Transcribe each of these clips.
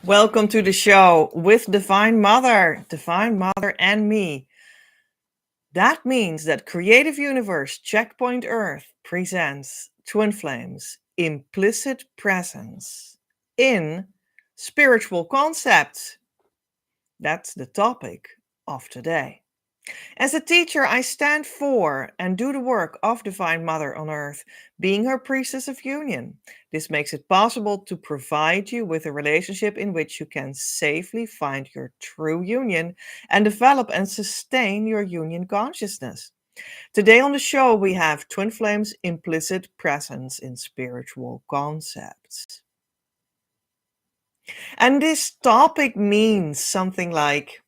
Welcome to the show with Divine Mother and me. That means that Creative Universe Checkpoint Earth presents Twin Flames Implicit Presence in Spiritual Concepts. That's the topic of today. As a teacher, I stand for and do the work of Divine Mother on Earth, being her priestess of union. This makes it possible to provide you with a relationship in which you can safely find your true union and develop and sustain your union consciousness. Today on the show, we have Twin Flames Implicit Presence in Spiritual Concepts. And this topic means something like,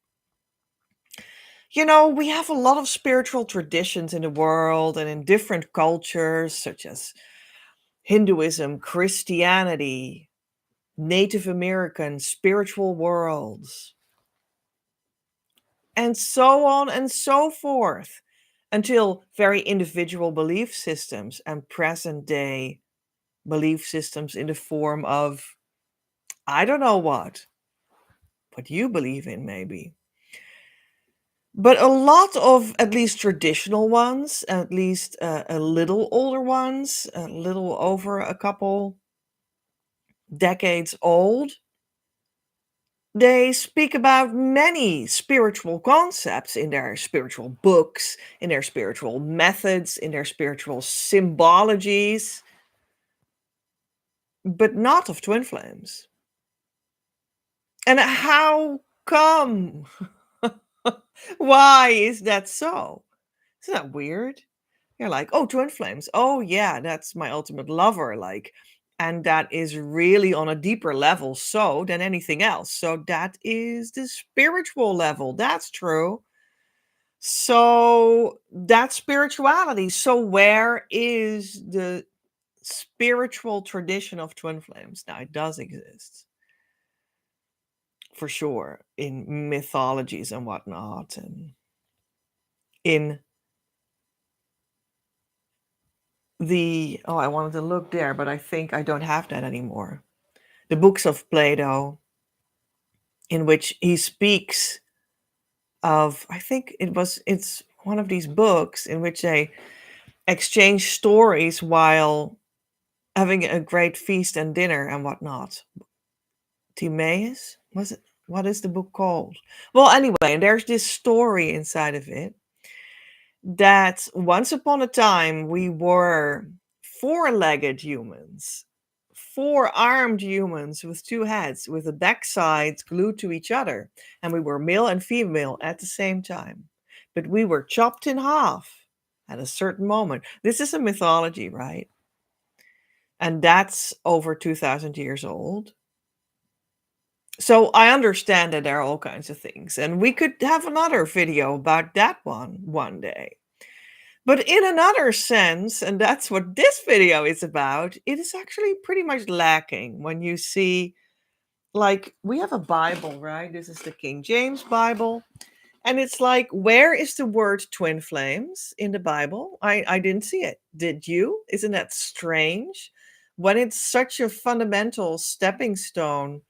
we have a lot of spiritual traditions in the world and in different cultures, such as Hinduism, Christianity, Native American, spiritual worlds, and so on and so forth, until very individual belief systems and present day belief systems in the form of, I don't know what you believe in, maybe. But a lot of at least traditional ones, at least a little older ones, a little over a couple decades old, they speak about many spiritual concepts in their spiritual books, in their spiritual methods, in their spiritual symbologies, but not of twin flames. And how come? Why is that so? Isn't that weird? You're like, oh, twin flames. Oh, yeah, that's my ultimate lover. And that is really on a deeper level than anything else. So that is the spiritual level. That's true. So that's spirituality. So where is the spiritual tradition of twin flames? Now, it does exist, for sure, in mythologies and whatnot, and in I wanted to look there, but I think I don't have that anymore. The books of Plato, in which he speaks of, I think it's one of these books in which they exchange stories while having a great feast and dinner and whatnot. Timaeus? Was it? What is the book called? Well, anyway, there's this story inside of it that once upon a time we were four-legged humans, four-armed humans with two heads, with the backsides glued to each other, and we were male and female at the same time. But we were chopped in half at a certain moment. This is a mythology, right? And that's over 2,000 years old. So I understand that there are all kinds of things, and we could have another video about that one day. But in another sense, and that's what this video is about, it is actually pretty much lacking when you see, like, we have a Bible, right? This is the King James Bible. And it's like, where is the word twin flames in the Bible? I didn't see it. Did you? Isn't that strange? When it's such a fundamental stepping stone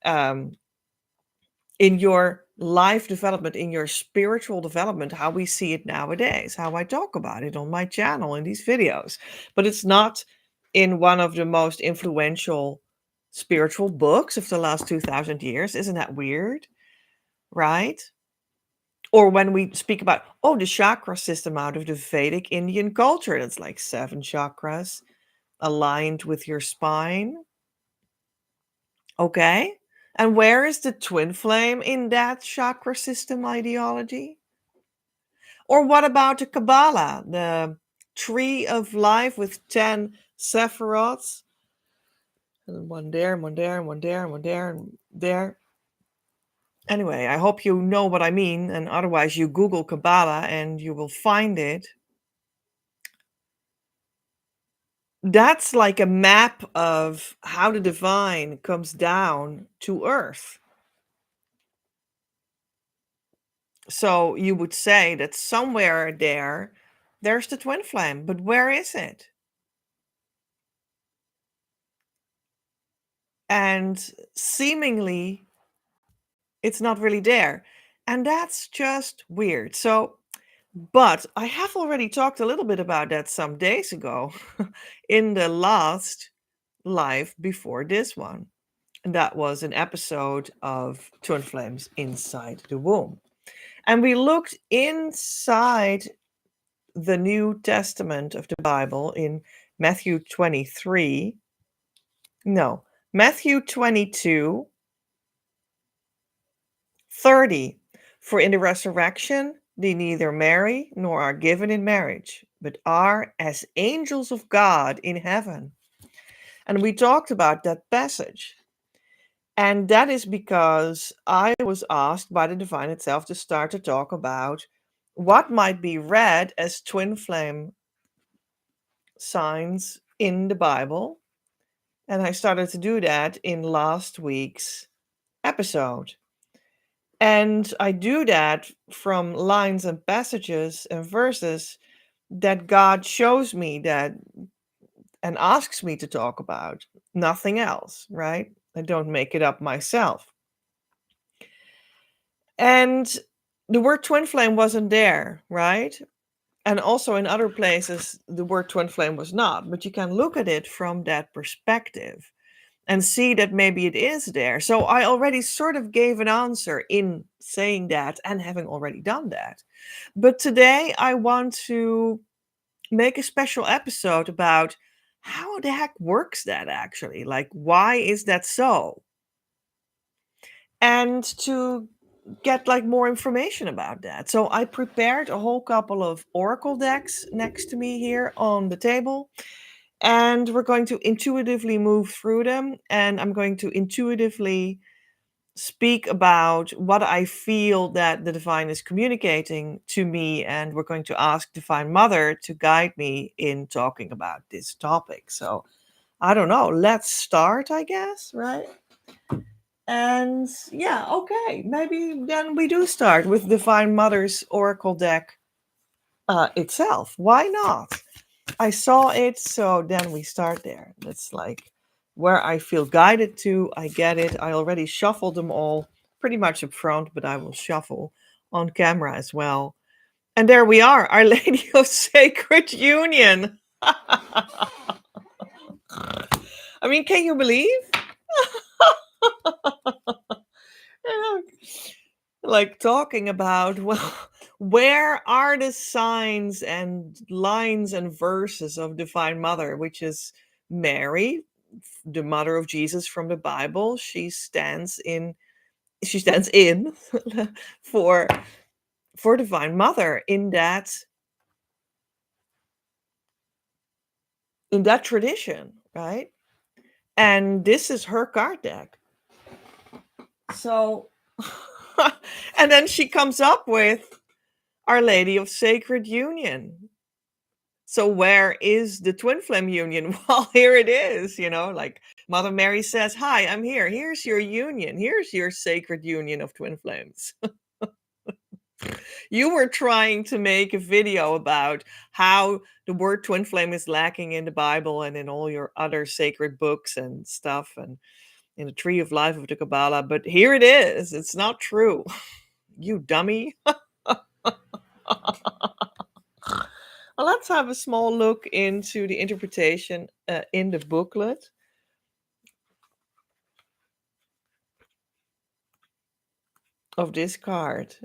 in your life development, in your spiritual development, how we see it nowadays, how I talk about it on my channel in these videos. But it's not in one of the most influential spiritual books of the last 2,000 years. Isn't that weird? right? Or when we speak about, oh, the chakra system out of the Vedic Indian culture, that's like 7 chakras aligned with your spine. Okay. And where is the twin flame in that chakra system ideology? Or what about the Kabbalah, the tree of life with 10 sephiroths? And one there, and one there, and one there, and one there, and there. Anyway, I hope you know what I mean, and otherwise you Google Kabbalah and you will find it. That's like a map of how the divine comes down to earth. So you would say that somewhere there's the twin flame, but where is it? And seemingly it's not really there. And that's just weird. So, but I have already talked a little bit about that some days ago in the last live before this one. And that was an episode of Twin Flames Inside the Womb. And we looked inside the New Testament of the Bible in Matthew 23. No, Matthew 22, 30. For in the resurrection they neither marry nor are given in marriage, but are as angels of God in heaven. And we talked about that passage. And that is because I was asked by the divine itself to start to talk about what might be read as twin flame signs in the Bible. And I started to do that in last week's episode. And I do that from lines and passages and verses that God shows me that and asks me to talk about. Nothing else, right? I don't make it up myself. And the word twin flame wasn't there, right? And also in other places, the word twin flame was not. But you can look at it from that perspective and see that maybe it is there. So I already sort of gave an answer in saying that and having already done that. But today I want to make a special episode about how the heck works that actually? Like, why is that so? And to get like more information about that. So I prepared a whole couple of oracle decks next to me here on the table. And we're going to intuitively move through them. And I'm going to intuitively speak about what I feel that the divine is communicating to me. And we're going to ask Divine Mother to guide me in talking about this topic. So I don't know. Let's start, I guess, right? And yeah, okay. Maybe then we do start with Divine Mother's Oracle deck itself. Why not? I saw it, so then we start there. That's like where I feel guided to. I get it. I already shuffled them all pretty much up front, but I will shuffle on camera as well. And there we are, Our Lady of Sacred Union. I mean, can you believe? Like talking about, well, where are the signs and lines and verses of Divine Mother, which is Mary, the mother of Jesus from the Bible. She stands in for Divine Mother in that tradition, right? And this is her card deck. So and then she comes up with Our Lady of Sacred Union. So where is the twin flame union? Well, here it is, like Mother Mary says, "Hi, I'm here. Here's your union. Here's your sacred union of twin flames." You were trying to make a video about how the word twin flame is lacking in the Bible and in all your other sacred books and stuff and in the tree of life of the Kabbalah, but here it is. It's not true. You dummy. Well, let's have a small look into the interpretation in the booklet. of this card.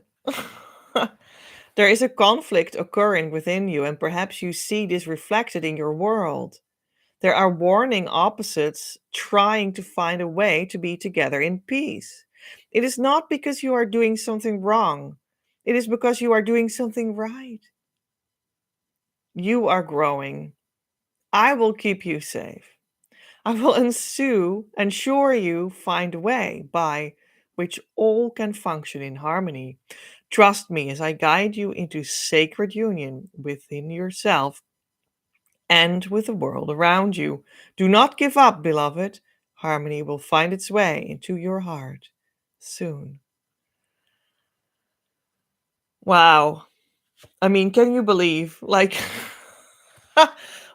There is a conflict occurring within you, and perhaps you see this reflected in your world. There are warning opposites trying to find a way to be together in peace. It is not because you are doing something wrong, it is because you are doing something right. You are growing. I will keep you safe. I will ensure you find a way by which all can function in harmony. Trust me as I guide you into sacred union within yourself and with the world around you. Do not give up, beloved. Harmony will find its way into your heart soon. Wow. I mean, can you believe? Like,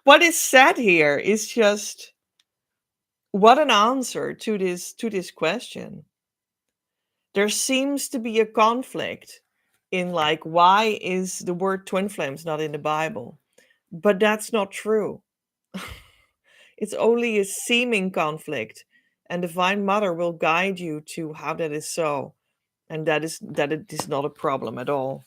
what is said here is just what an answer to this question. There seems to be a conflict in like why is the word twin flames not in the Bible? But that's not true. It's only a seeming conflict, and Divine Mother will guide you to how that is so, and that it is not a problem at all.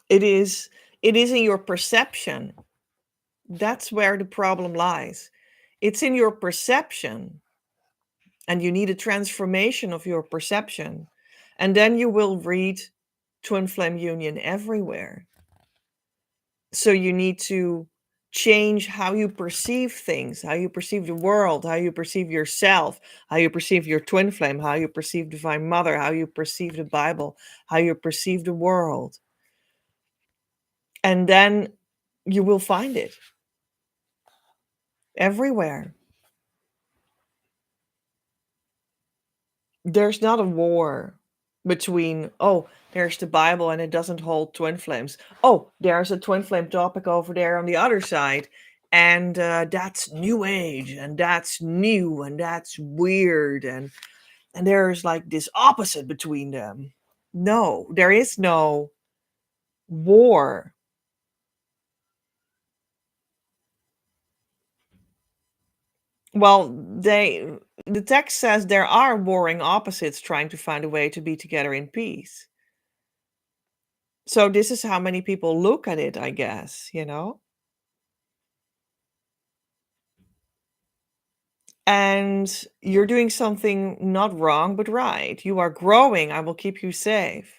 It is it is in your perception. That's where the problem lies. It's in your perception, and you need a transformation of your perception. And then you will read twin flame union everywhere. So you need to change how you perceive things, how you perceive the world, how you perceive yourself, how you perceive your twin flame, how you perceive Divine Mother, how you perceive the Bible, how you perceive the world. And then you will find it everywhere. There's not a war between, oh, there's the Bible and it doesn't hold twin flames. Oh, there's a twin flame topic over there on the other side. And that's new age and that's new and that's weird. And there's like this opposite between them. No, there is no war. Well, the text says there are warring opposites trying to find a way to be together in peace. So this is how many people look at it, I guess, you know? And you're doing something not wrong, but right. You are growing. I will keep you safe.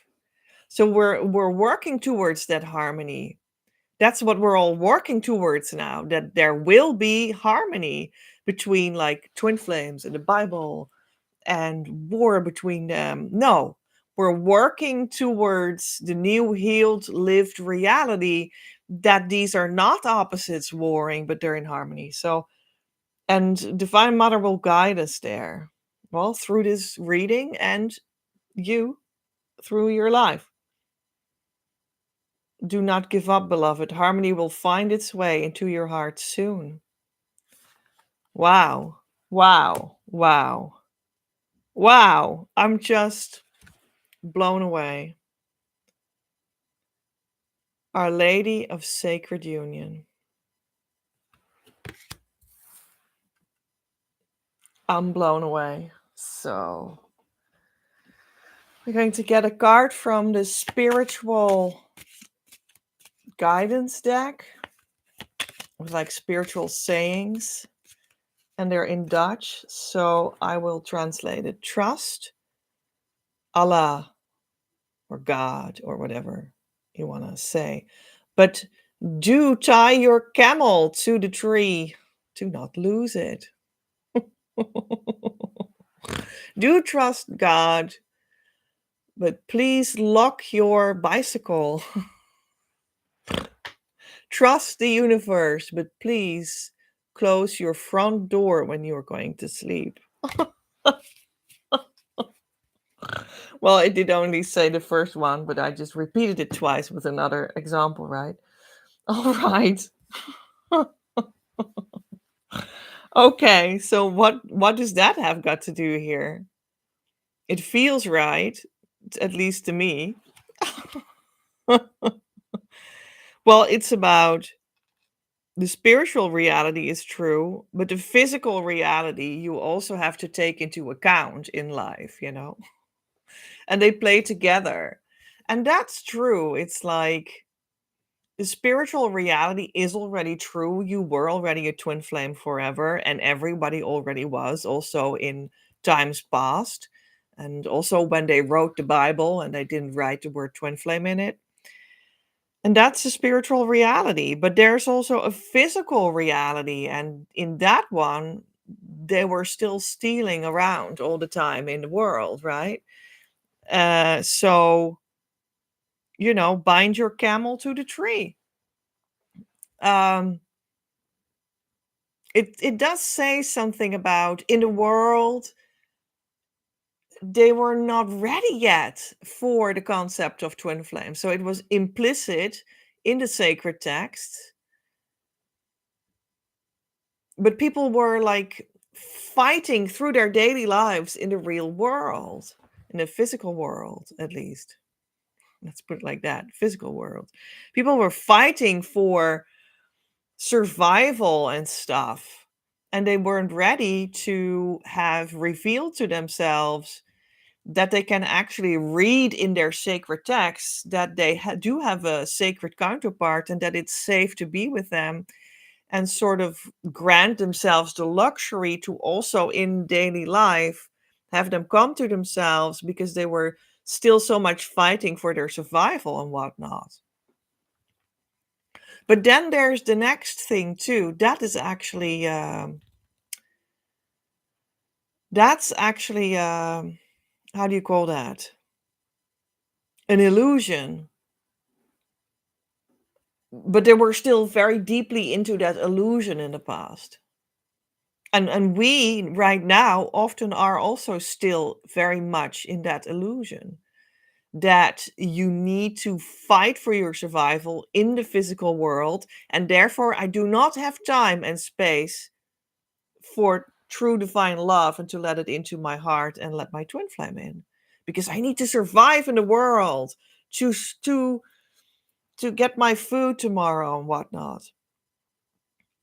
So we're working towards that harmony. That's what we're all working towards now, that there will be harmony between like twin flames and the Bible and war between them. No, we're working towards the new healed lived reality that these are not opposites warring, but they're in harmony. So, and Divine Mother will guide us there, well, through this reading and you through your life. Do not give up, beloved. Harmony will find its way into your heart soon. Wow. Wow. Wow. Wow. I'm just blown away. Our Lady of Sacred Union. I'm blown away. So, we're going to get a card from the spiritual guidance deck with like spiritual sayings, and they're in Dutch. So, I will translate it. Trust Allah or God or whatever you want to say. But do tie your camel to the tree. Do not lose it. Do trust God, but please lock your bicycle. Trust the universe, but please close your front door when you're going to sleep. Well, it did only say the first one, but I just repeated it twice with another example, right? All right. Okay, so what does that have got to do here? It feels right, at least to me. Well, it's about The spiritual reality is true, but the physical reality you also have to take into account in life, and they play together. And that's true. It's like the spiritual reality is already true. You were already a twin flame forever, and everybody already was, also in times past. And also when they wrote the Bible and they didn't write the word twin flame in it. And that's a spiritual reality. But there's also a physical reality. And in that one, they were still stealing around all the time in the world, right? So, bind your camel to the tree. Um, it does say something about in the world they were not ready yet for the concept of twin flame. So it was implicit in the sacred text, but people were like fighting through their daily lives in the real world, in the physical world, at least. Let's put it like that, physical world. People were fighting for survival and stuff, and they weren't ready to have revealed to themselves that they can actually read in their sacred texts that they do have a sacred counterpart and that it's safe to be with them, and sort of grant themselves the luxury to also in daily life have them come to themselves, because they were still so much fighting for their survival and whatnot. But then there's the next thing too. That's actually how do you call that? An illusion. But they were still very deeply into that illusion in the past. And we right now often are also still very much in that illusion, that you need to fight for your survival in the physical world, and therefore I do not have time and space for true divine love and to let it into my heart and let my twin flame in, because I need to survive in the world, to to get my food tomorrow and whatnot.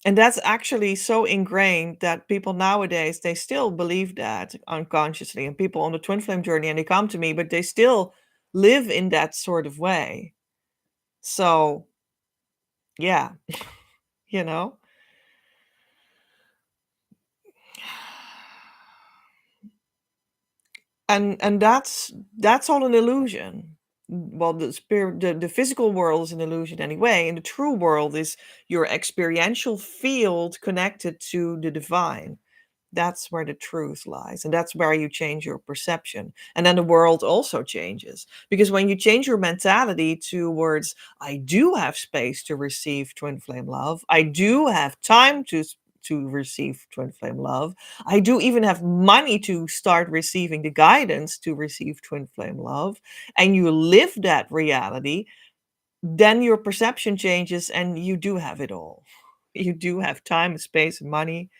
And that's actually so ingrained that people nowadays, they still believe that unconsciously, and people on the twin flame journey, and they come to me, but they still live in that sort of way. So yeah, you know. And that's all an illusion. Well, the spirit, the physical world is an illusion anyway, and the true world is your experiential field connected to the divine. That's where the truth lies, and that's where you change your perception, and then the world also changes, because when you change your mentality towards I do have space to receive twin flame love, I do have time to receive twin flame love, I do even have money to start receiving the guidance to receive twin flame love, and you live that reality, then your perception changes and you do have it all. You do have time, space, money,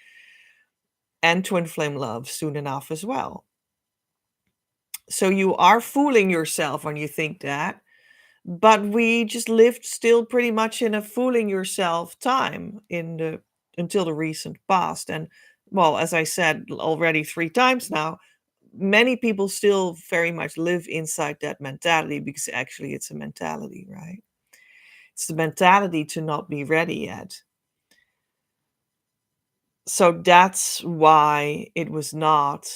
and twin flame love soon enough as well. So you are fooling yourself when you think that, but we just lived still pretty much in a fooling yourself time in the until the recent past. And well, as I said already 3 times now, many people still very much live inside that mentality, because actually it's a mentality, right? It's the mentality to not be ready yet. So that's why it was not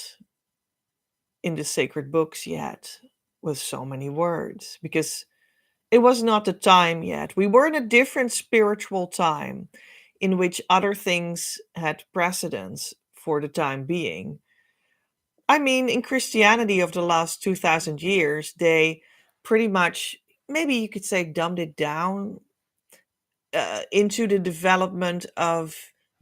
in the sacred books yet with so many words, because it was not the time yet. We were in a different spiritual time in which other things had precedence for the time being. I mean, in Christianity of the last 2000 years, they pretty much, maybe you could say, dumbed it down into the development of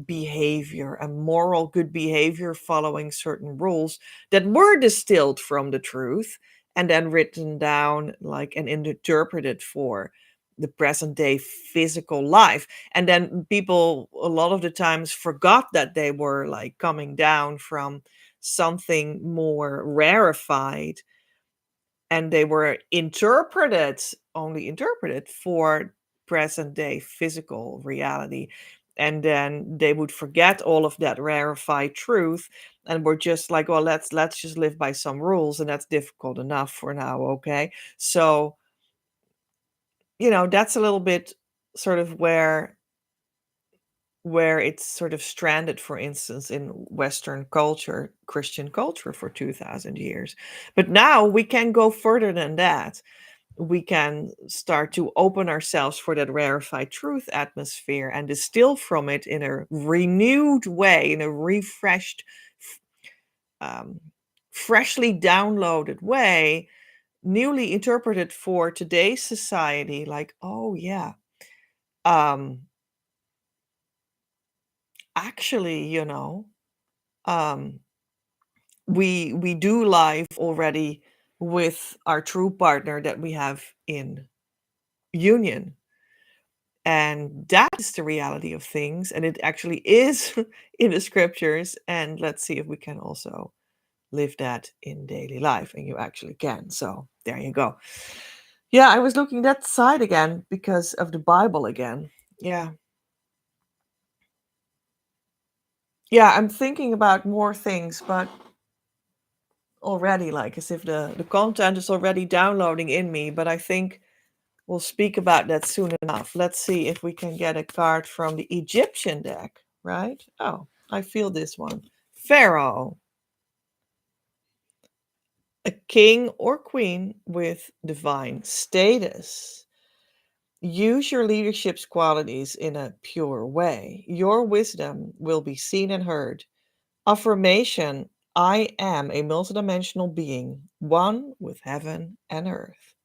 behavior and moral good behavior following certain rules that were distilled from the truth and then written down like and interpreted for the present day physical life. And then people a lot of the times forgot that they were like coming down from something more rarefied, and they were only interpreted for present day physical reality. and then they would forget all of that rarefied truth, and we're just like, well, let's just live by some rules, and that's difficult enough for now. Okay, so that's a little bit sort of where it's sort of stranded, for instance, in Western culture, Christian culture, for 2000 years. But now we can go further than that. We can start to open ourselves for that rarefied truth atmosphere and distill from it in a renewed way, in a refreshed, um, freshly downloaded way, newly interpreted for today's society. Like, oh yeah, um, actually, um, we do live already with our true partner that we have in union, and that is the reality of things, and it actually is in the scriptures. And let's see if we can also live that in daily life, and you actually can. So there you go. Yeah, I was looking that side again because of the Bible again. Yeah, I'm thinking about more things, but already, like, as if the content is already downloading in me. But I think we'll speak about that soon enough. Let's see if we can get a card from the Egyptian deck, right? Oh, I feel this one. Pharaoh, a king or queen with divine status. Use your leadership's qualities in a pure way. Your wisdom will be seen and heard. Affirmation: I am a multidimensional being, one with heaven and earth.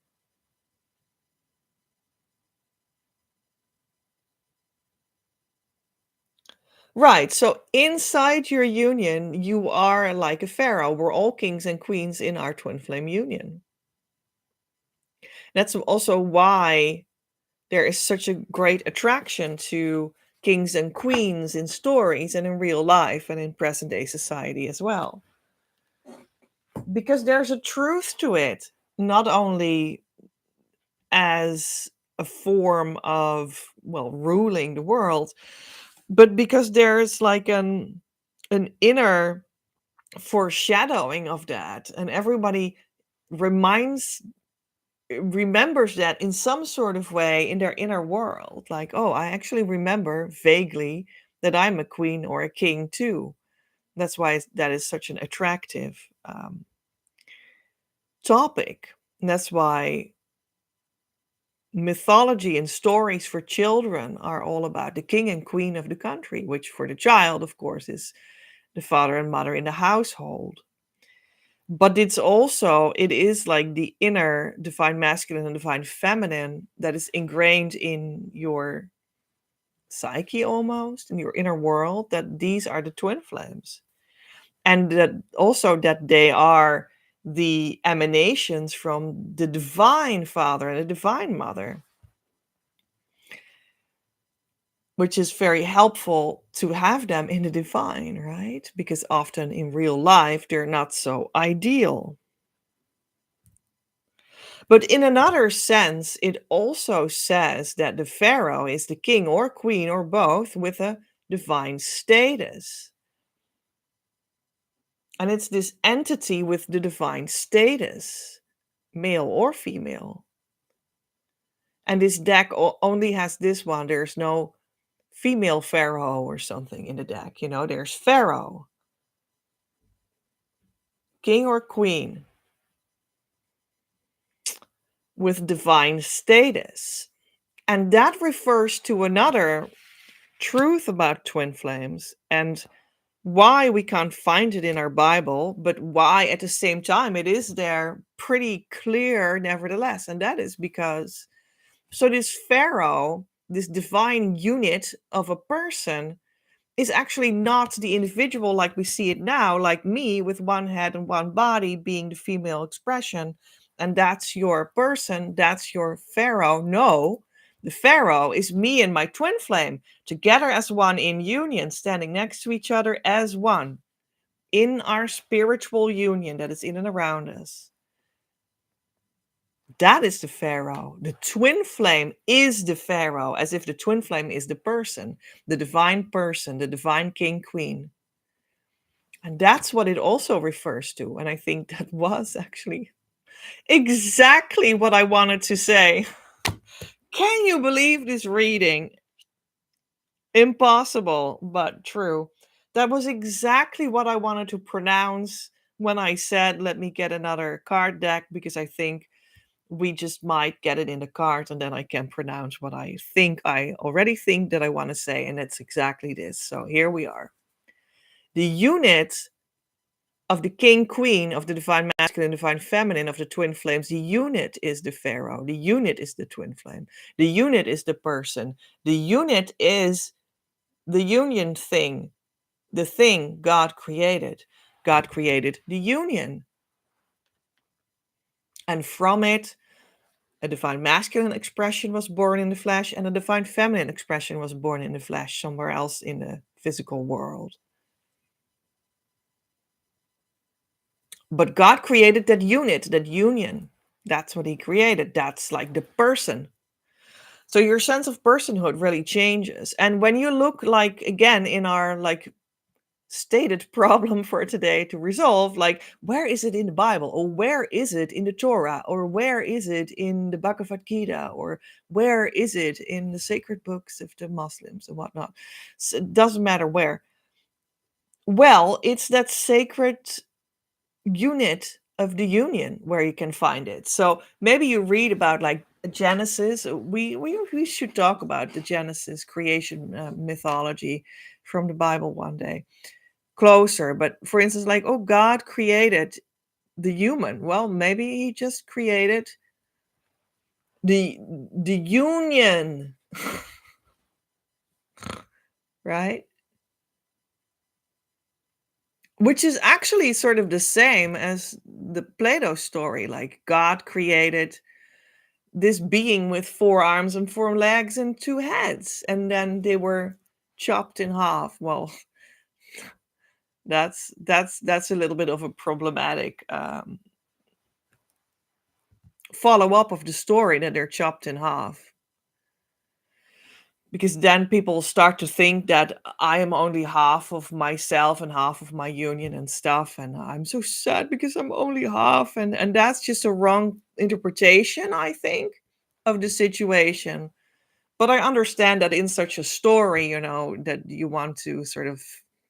Right. So inside your union, you are like a pharaoh. We're all kings and queens in our twin flame union. That's also why there is such a great attraction to kings and queens in stories and in real life and in present day society as well. Because there's a truth to it, not only as a form of, well, ruling the world, but because there's like an inner foreshadowing of that, and everybody reminds remembers that in some sort of way in their inner world, like, oh, I actually remember vaguely that I'm a queen or a king too. That's why that is such an attractive topic. And that's why mythology and stories for children are all about the king and queen of the country, which for the child, of course, is the father and mother in the household. But it is like the inner divine masculine and divine feminine that is ingrained in your psyche, almost in your inner world, that these are the twin flames, and that also that they are the emanations from the divine father and the divine mother, which is very helpful to have them in the divine, right? Because often in real life they're not so ideal. But in another sense, it also says that the pharaoh is the king or queen or both with a divine status. And it's this entity with the divine status, male or female. And this deck only has this one. There's no female pharaoh or something in the deck. There's pharaoh, king or queen with divine status. And that refers to another truth about twin flames, and why we can't find it in our Bible, but why at the same time it is there pretty clear nevertheless. And that is because, so this pharaoh, this divine unit of a person, is actually not the individual like we see it now, like me with one head and one body being the female expression. And that's your person, that's your pharaoh. No, the pharaoh is me and my twin flame, together as one in union, standing next to each other as one in our spiritual union that is in and around us. That is the Pharaoh. The twin flame is the Pharaoh, as if the twin flame is the person, the divine king, queen. And that's what it also refers to. And I think that was actually exactly what I wanted to say. Can you believe this reading? Impossible, but true. That was exactly what I wanted to pronounce when I said, let me get another card deck, because I think we just might get it in the card and then I can pronounce what I already think that I want to say. And it's exactly this. So here we are. The unit of the king queen of the divine masculine, divine feminine of the twin flames, the unit is the pharaoh. The unit is the twin flame. The unit is the person. The unit is the union thing, the thing God created. God created the union. And from it, a divine masculine expression was born in the flesh, and a divine feminine expression was born in the flesh, somewhere else in the physical world. But God created that unit, that union. That's what He created. That's like the person. So your sense of personhood really changes. And when you look, like, again, in our like stated problem for today to resolve, like, where is it in the Bible, or where is it in the Torah, or where is it in the Bhagavad Gita, or where is it in the sacred books of the Muslims and whatnot? So it doesn't matter where. Well, it's that sacred unit of the union where you can find it. So maybe you read about like Genesis. We should talk about the Genesis creation mythology from the Bible one day closer. But for instance, like, oh, God created the human. Well, maybe He just created the union, right? Which is actually sort of the same as the Plato story. Like, God created this being with 4 arms and 4 legs and 2 heads, and then they were chopped in half. Well, that's a little bit of a problematic follow-up of the story, that they're chopped in half, because then people start to think that I am only half of myself and half of my union and stuff, and I'm so sad because I'm only half, and that's just a wrong interpretation, I think, of the situation. But I understand that in such a story, that you want to sort of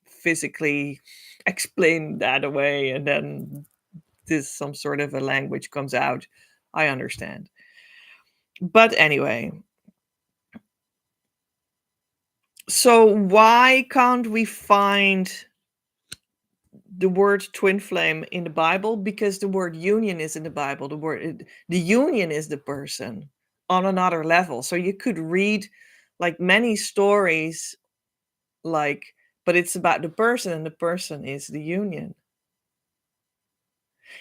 physically explain that away, and then this some sort of a language comes out. I understand. But anyway, so why can't we find the word twin flame in the Bible? Because the word union is in the Bible. The union is the person on another level. So you could read like many stories, like, but it's about the person, and the person is the union.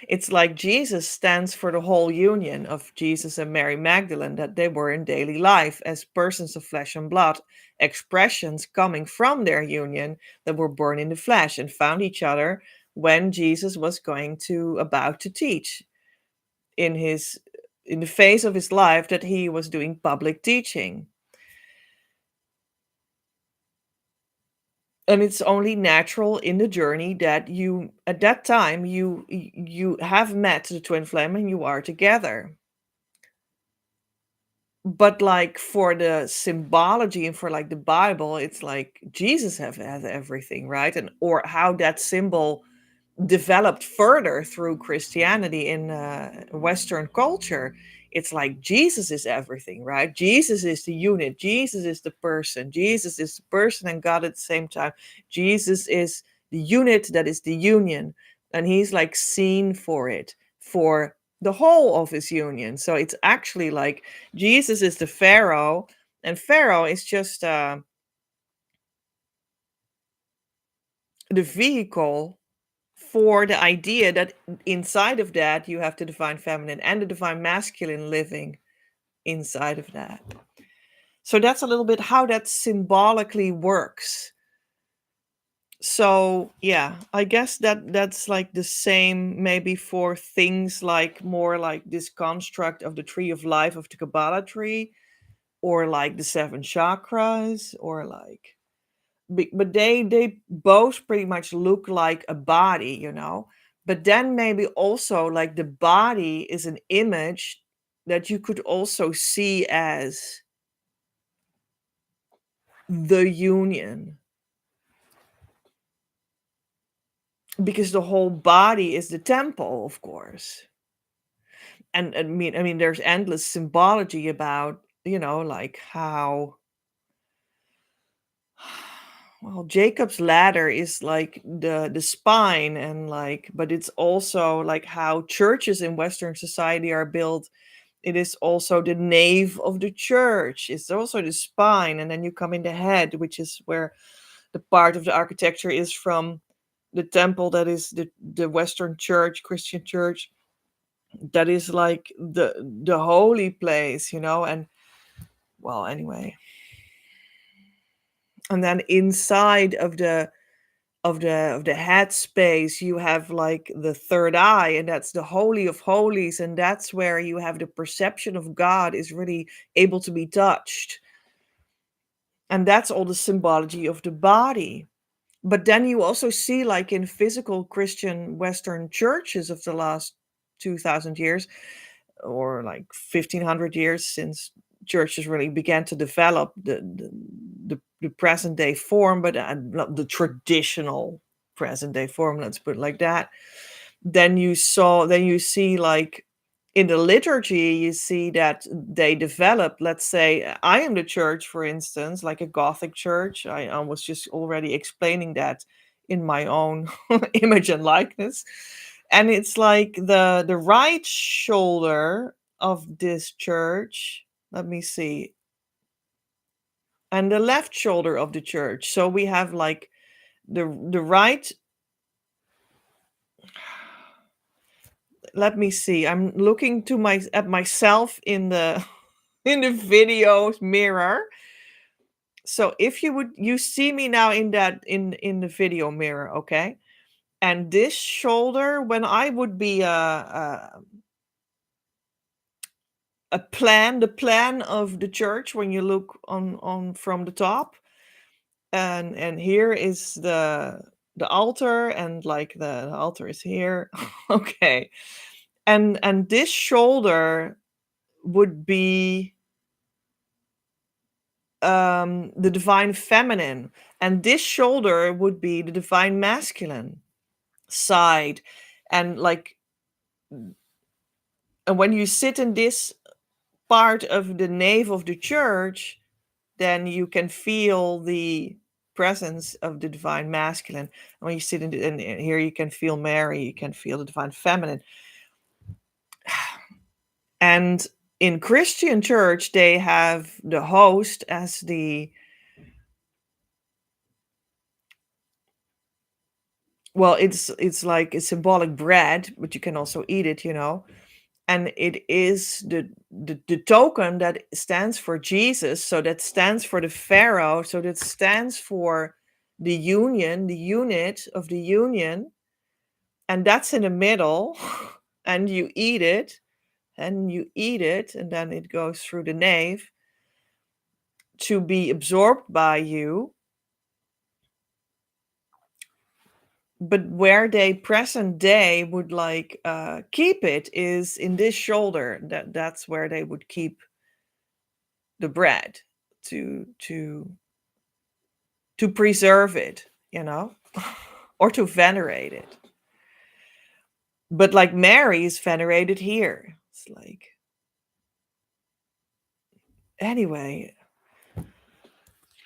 It's like Jesus stands for the whole union of Jesus and Mary Magdalene, that they were in daily life as persons of flesh and blood, expressions coming from their union, that were born in the flesh and found each other when Jesus was about to teach in the phase of his life that he was doing public teaching. And it's only natural in the journey that you, at that time, you have met the twin flame and you are together. But like for the symbology and for like the Bible, it's like Jesus has everything, right? And or how that symbol developed further through Christianity in Western culture. It's like Jesus is everything, right? Jesus is the unit. Jesus is the person. Jesus is the person and God at the same time. Jesus is the unit that is the union. And he's like seen for it, for the whole of his union. So it's actually like Jesus is the Pharaoh, and Pharaoh is just the vehicle for the idea that inside of that you have the divine feminine and the divine masculine living inside of that. So that's a little bit how that symbolically works. So yeah, I guess that's like the same maybe for things like more like this construct of the tree of life of the Kabbalah tree, or like the seven chakras, or like, but they both pretty much look like a body, you know. But then maybe also like the body is an image that you could also see as the union, because the whole body is the temple, of course. And I mean there's endless symbology about, you know, like how, well, Jacob's ladder is like the spine, and like, but it's also like how churches in Western society are built. It is also the nave of the church. It's also the spine, and then you come in the head, which is where the part of the architecture is from the temple, that is the Western church, Christian church, that is like the holy place, you know. And well, anyway, and then inside of the head space you have like the third eye, and that's the holy of holies, and that's where you have the perception of God is really able to be touched. And that's all the symbology of the body. But then you also see, like in physical Christian Western churches of the last 2000 years, or like 1500 years, since churches really began to develop the present day form, but not the traditional present day form, let's put it like that. Then you see, like in the liturgy, you see that they develop, let's say, I am the church, for instance, like a Gothic church. I was just already explaining that in my own image and likeness. And it's like the right shoulder of this church, let me see, and the left shoulder of the church. So we have like the right, let me see, I'm looking to my at myself in the in the video mirror. So if you see me now in that in the video mirror, okay? And this shoulder, when I would be the plan of the church, when you look on from the top, and here is the altar, and like the altar is here. Okay. And this shoulder would be the divine feminine, and this shoulder would be the divine masculine side. And like, and when you sit in this part of the nave of the church, then you can feel the presence of the divine masculine. And when you sit in here, you can feel Mary, you can feel the divine feminine. And in Christian church, they have the host as the, well, it's like a symbolic bread, but you can also eat it, you know. And it is the token that stands for Jesus, so that stands for the Pharaoh, so that stands for the union, the unit of the union, and that's in the middle. And you eat it, and you eat it, and then it goes through the nave to be absorbed by you. But where they present day would like keep it is in this shoulder. That's where they would keep the bread to preserve it, you know, or to venerate it. But like Mary is venerated here. It's like, anyway,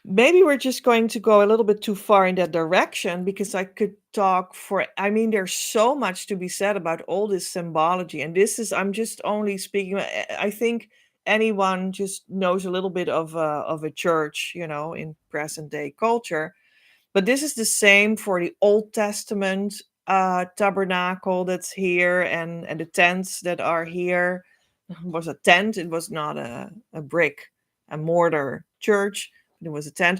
maybe we're just going to go a little bit too far in that direction, because I could talk for, I mean, there's so much to be said about all this symbology. And this is, I'm just only speaking, I think anyone just knows a little bit of a church, you know, in present day culture. But this is the same for the Old Testament tabernacle that's here, and the tents that are here. It was a tent, it was not a brick and mortar church. It was a tent.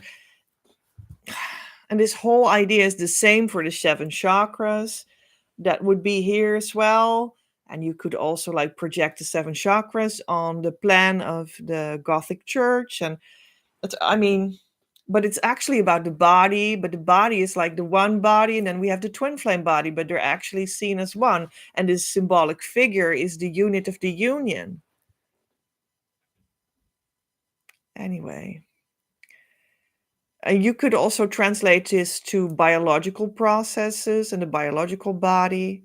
And this whole idea is the same for the seven chakras. That would be here as well. And you could also like project the seven chakras on the plan of the Gothic church. And I mean, but it's actually about the body, but the body is like the one body, and then we have the twin flame body, but they're actually seen as one. And this symbolic figure is the unit of the union. Anyway. And you could also translate this to biological processes and the biological body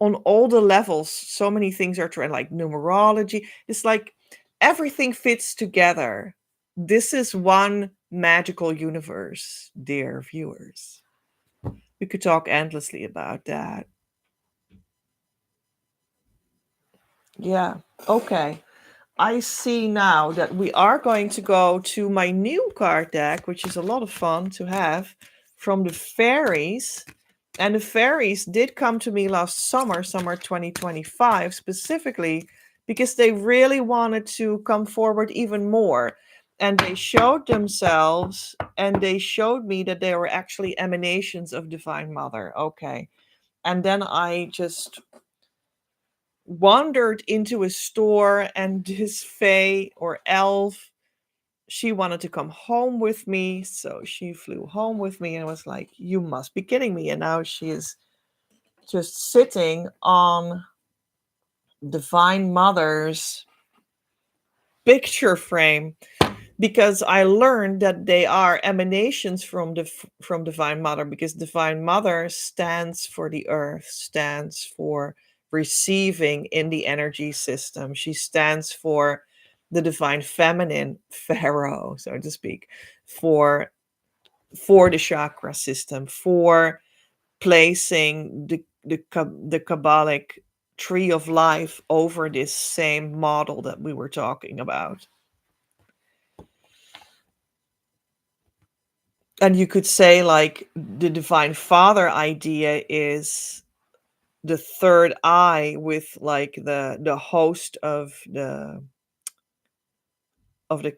on all the levels. So many things are like numerology. It's like everything fits together. This is one magical universe, dear viewers. We could talk endlessly about that. Yeah. Okay. I see now that we are going to go to my new card deck, which is a lot of fun to have from the fairies. And the fairies did come to me last summer, summer 2025, specifically because they really wanted to come forward even more. And they showed themselves and they showed me that they were actually emanations of Divine Mother. Okay. And then I just wandered into a store, and this fae or elf, she wanted to come home with me, so she flew home with me and was like, you must be kidding me. And now she is just sitting on Divine Mother's picture frame, because I learned that they are emanations from from Divine Mother, because Divine Mother stands for the earth, stands for receiving in the energy system. She stands for the divine feminine, pharaoh, so to speak, for the chakra system, for placing the Kabbalic tree of life over this same model that we were talking about. And you could say like the divine father idea is the third eye with like the host of the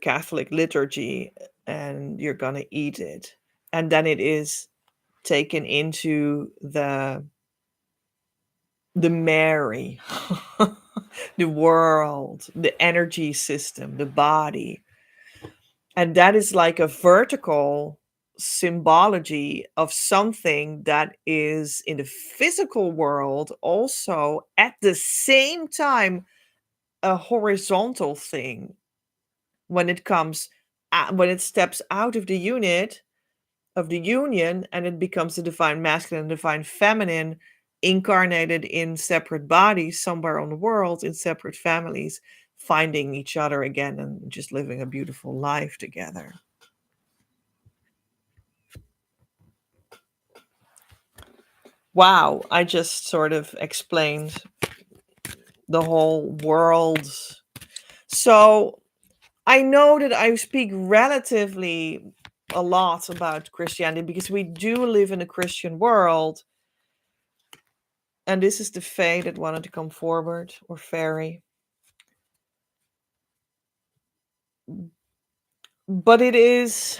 Catholic liturgy, and you're going to eat it, and then it is taken into the Mary, the world, the energy system, the body. And that is like a vertical symbology of something that is in the physical world, also at the same time a horizontal thing when it comes when it steps out of the unit of the union, and it becomes the divine masculine and divine feminine incarnated in separate bodies somewhere on the world, in separate families, finding each other again and just living a beautiful life together. Wow, I just sort of explained the whole world. So I know that I speak relatively a lot about Christianity because we do live in a Christian world. And this is the fae that wanted to come forward, or fairy. But it is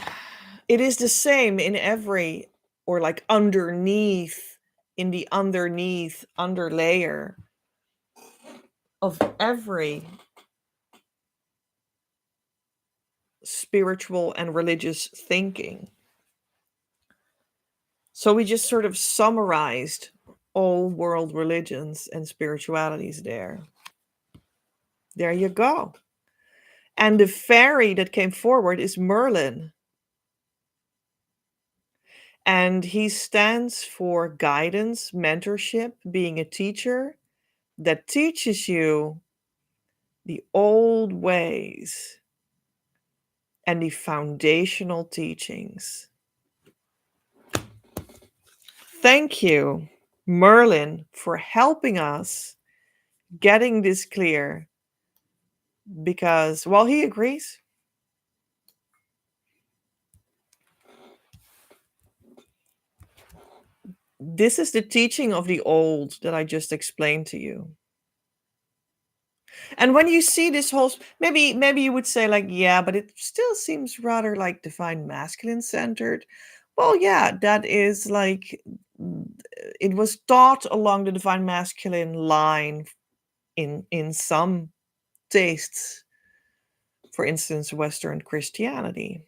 the same in every, or like underneath, in the underneath underlayer of every spiritual and religious thinking. So we just sort of summarized all world religions and spiritualities there. There you go. And the fairy that came forward is Merlin. And he stands for guidance, mentorship, being a teacher that teaches you the old ways and the foundational teachings. Thank you, Merlin, for helping us getting this clear, because, well, he agrees. This is the teaching of the old that I just explained to you. And when you see this whole, maybe you would say like, yeah, but it still seems rather like divine masculine centered. Well, yeah, that is like it was taught along the divine masculine line in some tastes, for instance, Western Christianity.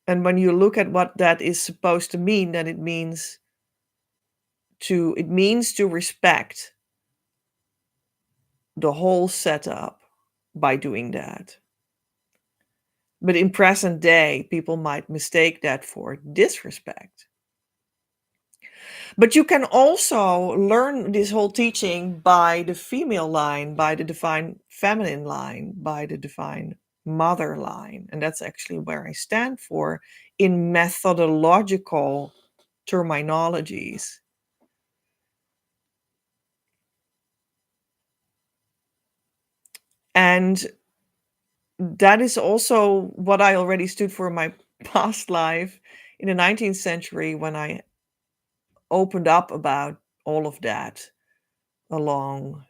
And when you look at what that is supposed to mean, then it means to respect the whole setup by doing that. But in present day, people might mistake that for disrespect. But you can also learn this whole teaching by the female line, by the divine feminine line, by the divine mother line. And that's actually where I stand for in methodological terminologies. And that is also what I already stood for in my past life in the 19th century when I opened up about all of that along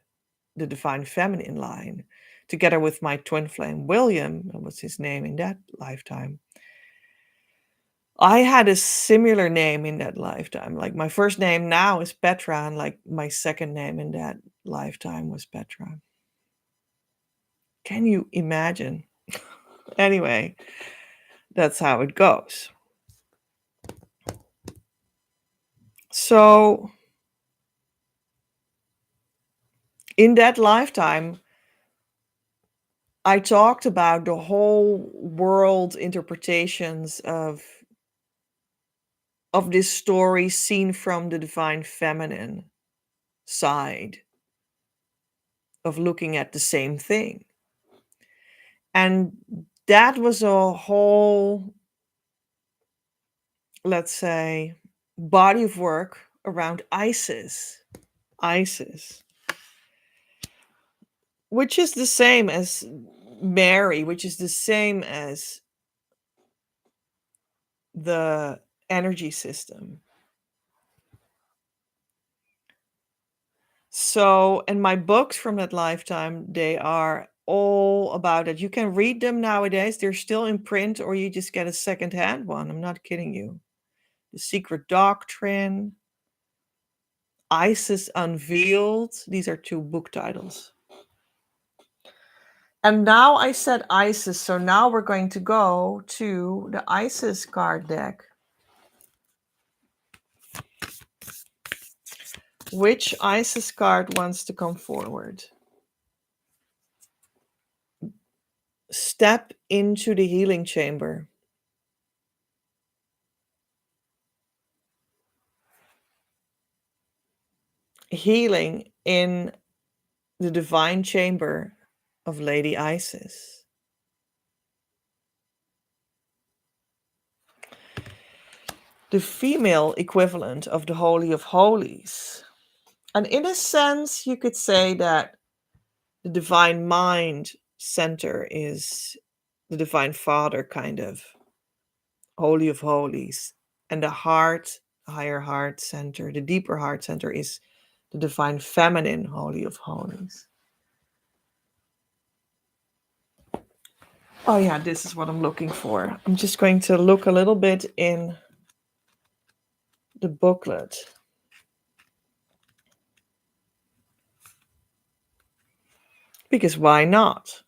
the divine feminine line, together with my twin flame William, that was his name in that lifetime. I had a similar name in that lifetime. Like my first name now is Petra, and like my second name in that lifetime was Petra. Can you imagine? Anyway, that's how it goes. So, in that lifetime, I talked about the whole world interpretations of this story seen from the divine feminine side of looking at the same thing. And that was a whole, let's say, body of work around Isis. Isis, which is the same as Mary, which is the same as the energy system. So, and my books from that lifetime, they are all about it. You can read them nowadays. They're still in print, or you just get a secondhand one. I'm not kidding you. The Secret Doctrine, Isis Unveiled. These are two book titles. And now I said Isis, so now we're going to go to the Isis card deck. Which Isis card wants to come forward? Step into the healing chamber. Healing in the divine chamber of Lady Isis. The female equivalent of the Holy of Holies. And in a sense, you could say that the divine mind center is the divine father, kind of Holy of Holies. And the heart, higher heart center, the deeper heart center is the divine feminine Holy of Holies. Oh yeah, this is what I'm looking for. I'm just going to look a little bit in the booklet. Because why not?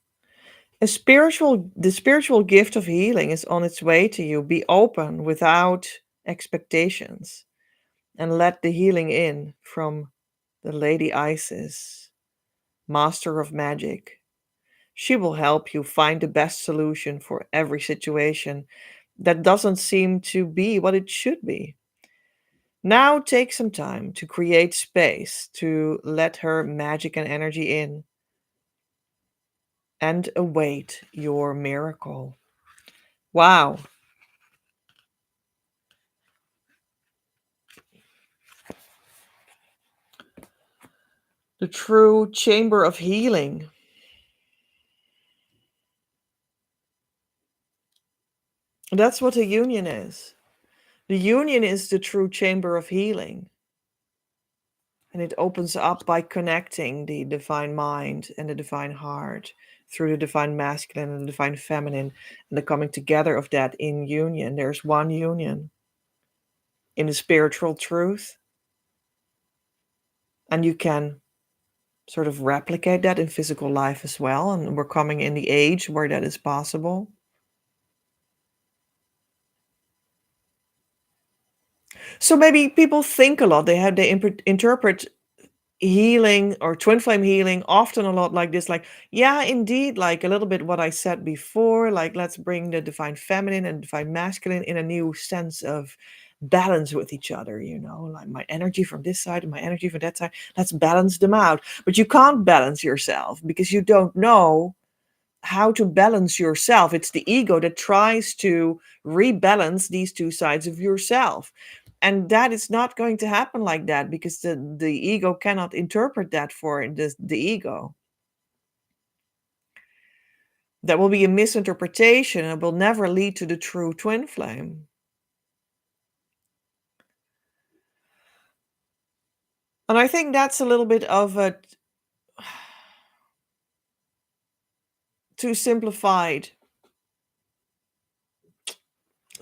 The spiritual gift of healing is on its way to you. Be open without expectations and let the healing in from the Lady Isis, Master of Magic. She will help you find the best solution for every situation that doesn't seem to be what it should be. Now take some time to create space to let her magic and energy in and await your miracle. Wow. The true chamber of healing. That's what a union is. The union is the true chamber of healing. And it opens up by connecting the divine mind and the divine heart through the divine masculine and the divine feminine and the coming together of that in union. There's one union in the spiritual truth, and you can sort of replicate that in physical life as well. And we're coming in the age where that is possible. So maybe people think a lot. They interpret healing or twin flame healing often a lot like this, like, yeah, indeed, like a little bit what I said before, like let's bring the divine feminine and divine masculine in a new sense of balance with each other, like my energy from this side and my energy from that side, let's balance them out. But you can't balance yourself because you don't know how to balance yourself. It's the ego that tries to rebalance these two sides of yourself. And that is not going to happen like that because the ego cannot interpret that for the ego. That will be a misinterpretation and will never lead to the true twin flame. And I think that's a little bit of a too simplified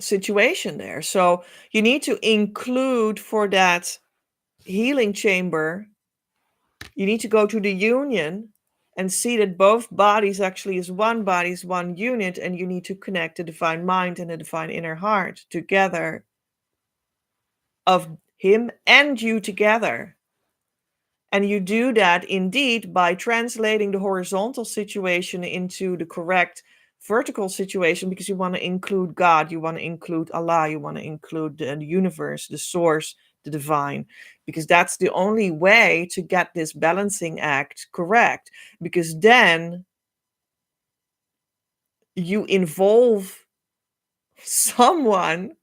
situation there. So you need to include for that healing chamber, you need to go to the union and see that both bodies actually is one body, is one unit, and you need to connect the divine mind and the divine inner heart together, of him and you together. And you do that indeed by translating the horizontal situation into the correct vertical situation, because you want to include God, you want to include Allah, you want to include the universe, the source, the divine, because that's the only way to get this balancing act correct. Because then you involve someone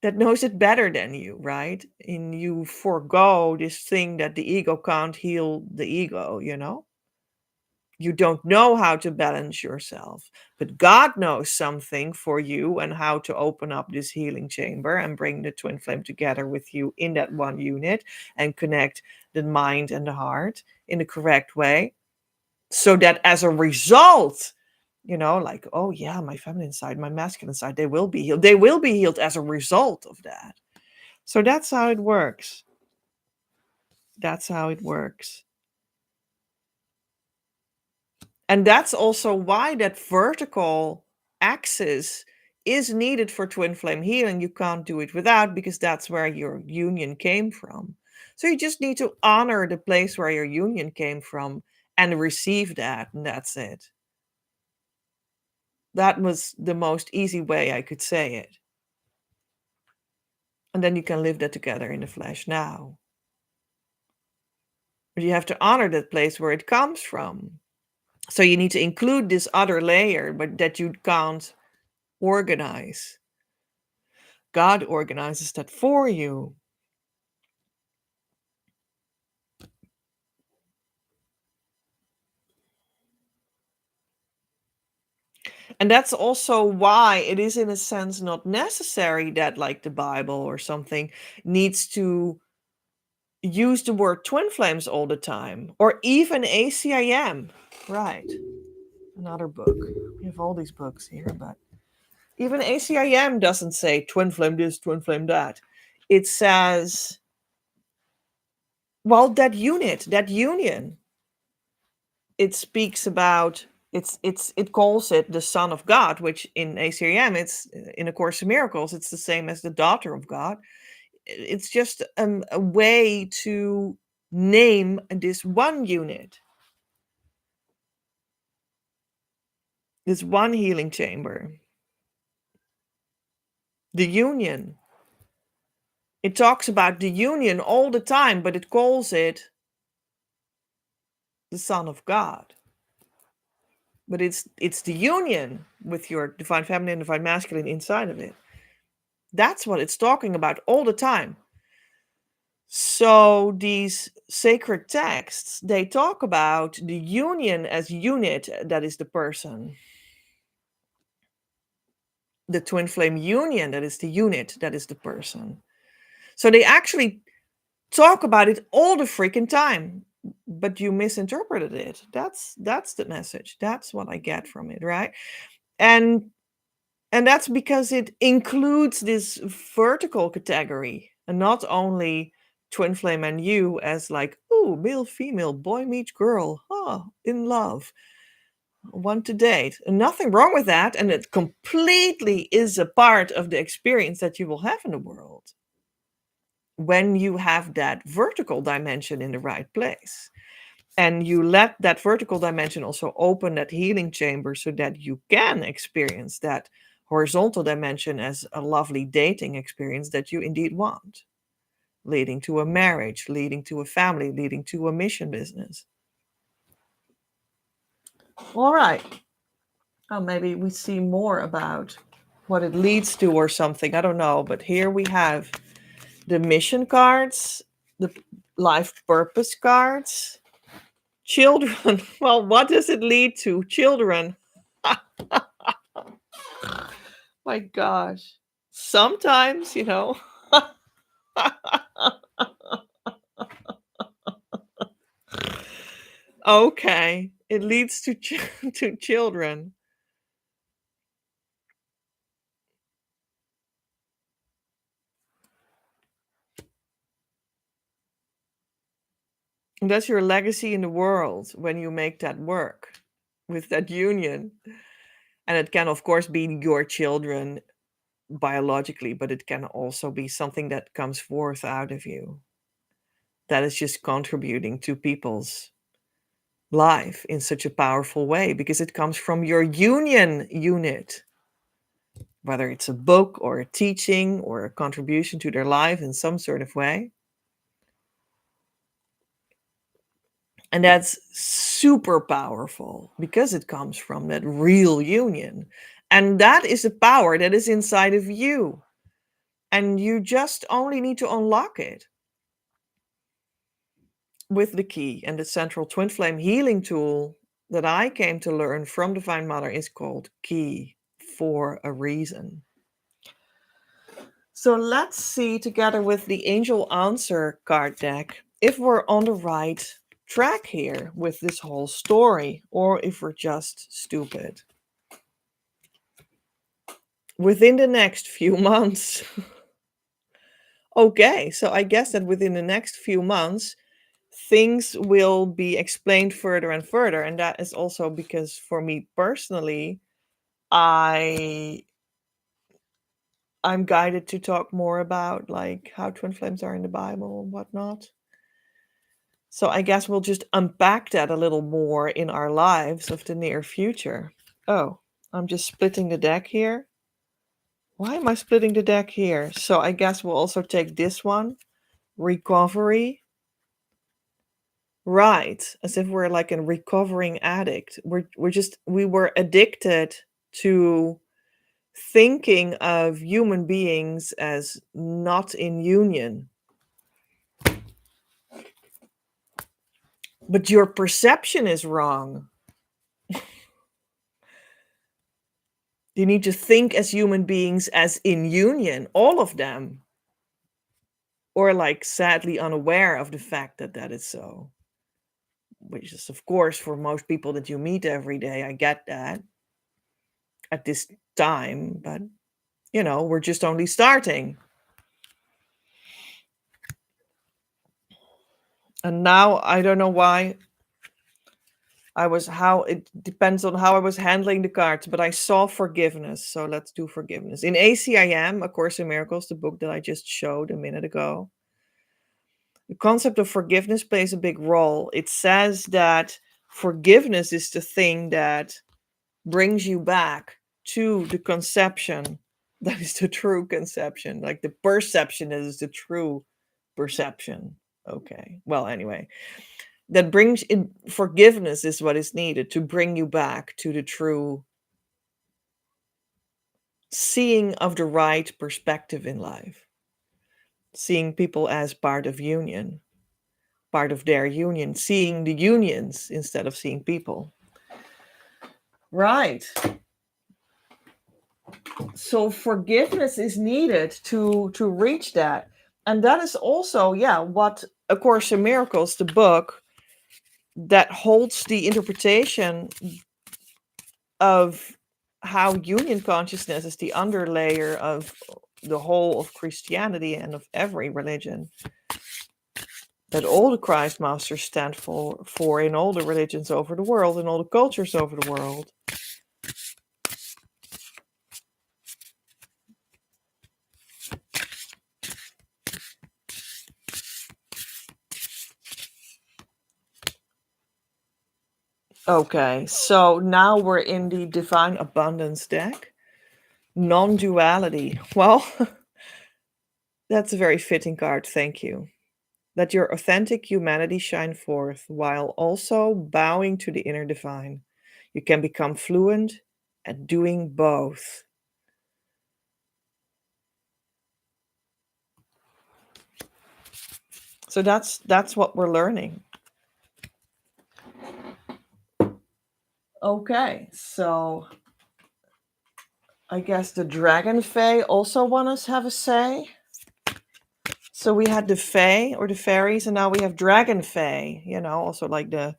that knows it better than you, right? And you forego this thing that the ego can't heal the ego, You don't know how to balance yourself, but God knows something for you and how to open up this healing chamber and bring the twin flame together with you in that one unit and connect the mind and the heart in the correct way. So that as a result, like, oh yeah, my feminine side, my masculine side, they will be healed. They will be healed as a result of that. So that's how it works. That's how it works. And that's also why that vertical axis is needed for twin flame healing. You can't do it without, because that's where your union came from. So you just need to honor the place where your union came from and receive that, and that's it. That was the most easy way I could say it. And then you can live that together in the flesh now. But you have to honor that place where it comes from. So you need to include this other layer, but that you can't organize. God organizes that for you. And that's also why it is, in a sense, not necessary that, like, the Bible or something needs to use the word twin flames all the time, or even ACIM. Right. Another book. We have all these books here, but even ACIM doesn't say twin flame this, twin flame that. It says, well, that unit, that union. It speaks about, it calls it the Son of God, which in ACIM, it's in A Course in Miracles, it's the same as the daughter of God. It's just a way to name this one unit, this one healing chamber, the union. It talks about the union all the time, but it calls it the Son of God. But it's the union with your divine feminine, divine masculine inside of it. That's what it's talking about all the time. So these sacred texts, they talk about the union as unit, that is the person. The twin flame union, that is the unit, that is the person. So they actually talk about it all the freaking time. but you misinterpreted it. That's the message. That's what I get from it, right? And that's because it includes this vertical category, and not only twin flame and you as like, ooh, male, female, boy meets girl, in love, want to date. And nothing wrong with that. And it completely is a part of the experience that you will have in the world when you have that vertical dimension in the right place. And you let that vertical dimension also open that healing chamber so that you can experience that horizontal dimension as a lovely dating experience that you indeed want, leading to a marriage, leading to a family, leading to a mission business. All right. Oh, maybe we see more about what it leads to or something. I don't know. But here we have the mission cards, the life purpose cards, children. Well, what does it lead to? Children. My gosh. Sometimes, okay, it leads to to children. And that's your legacy in the world when you make that work with that union. And it can, of course, be your children biologically, but it can also be something that comes forth out of you that is just contributing to people's life in such a powerful way because it comes from your union unit, whether it's a book or a teaching or a contribution to their life in some sort of way. And that's super powerful because it comes from that real union. And that is a power that is inside of you. And you just only need to unlock it with the key. And the central twin flame healing tool that I came to learn from Divine Mother is called Key for a reason. So let's see together with the Angel Answer card deck if we're on the right track here with this whole story or if we're just stupid. Within the next few months. Okay, so I guess that within the next few months, things will be explained further and further. And that is also because for me personally, I'm guided to talk more about like how twin flames are in the Bible and whatnot. So I guess we'll just unpack that a little more in our lives of the near future. Oh, I'm just splitting the deck here. Why am I splitting the deck here? So I guess we'll also take this one, recovery. Right, as if we're like a recovering addict. We were addicted to thinking of human beings as not in union. But your perception is wrong. You need to think as human beings as in union, all of them. Or like sadly unaware of the fact that that is so. Which is, of course, for most people that you meet every day, I get that at this time, but we're just only starting. And now I don't know why it depends on how I was handling the cards, but I saw forgiveness. So let's do forgiveness. In ACIM, A Course in Miracles, the book that I just showed a minute ago, the concept of forgiveness plays a big role. It says that forgiveness is the thing that brings you back to the conception that is the true conception, like the perception that is the true perception. Okay. Well, anyway, that brings in forgiveness is what is needed to bring you back to the true seeing of the right perspective in life, seeing people as part of union, part of their union, seeing the unions instead of seeing people. Right. So forgiveness is needed to reach that. And that is also, what A Course in Miracles, the book, that holds the interpretation of how union consciousness is the underlayer of the whole of Christianity and of every religion, that all the Christ masters stand for in all the religions over the world, in all the cultures over the world. Okay, so now we're in the Divine Abundance deck. Non-duality. Well, that's a very fitting card, thank you. Let your authentic humanity shine forth while also bowing to the inner divine. You can become fluent at doing both. So that's what we're learning. Okay, so I guess the Dragon Fae also want us to have a say. So we had the Fae or the fairies, and now we have Dragon Fae, also like the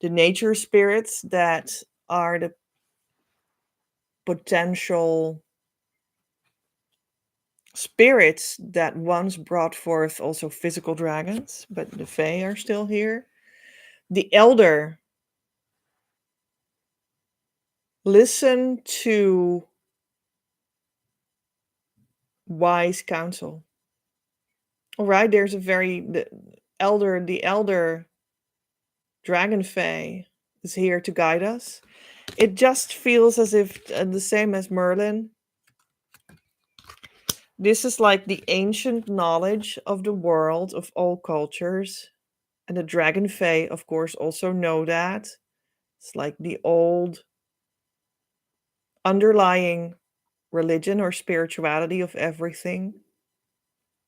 nature spirits that are the potential spirits that once brought forth also physical dragons, but the Fae are still here. The Elder, listen to wise counsel. All right, there's the elder Dragon Fae is here to guide us. It just feels as if the same as Merlin. This is like the ancient knowledge of the world, of all cultures. And the Dragon Fae, of course, also know that. It's like the old underlying religion or spirituality of everything,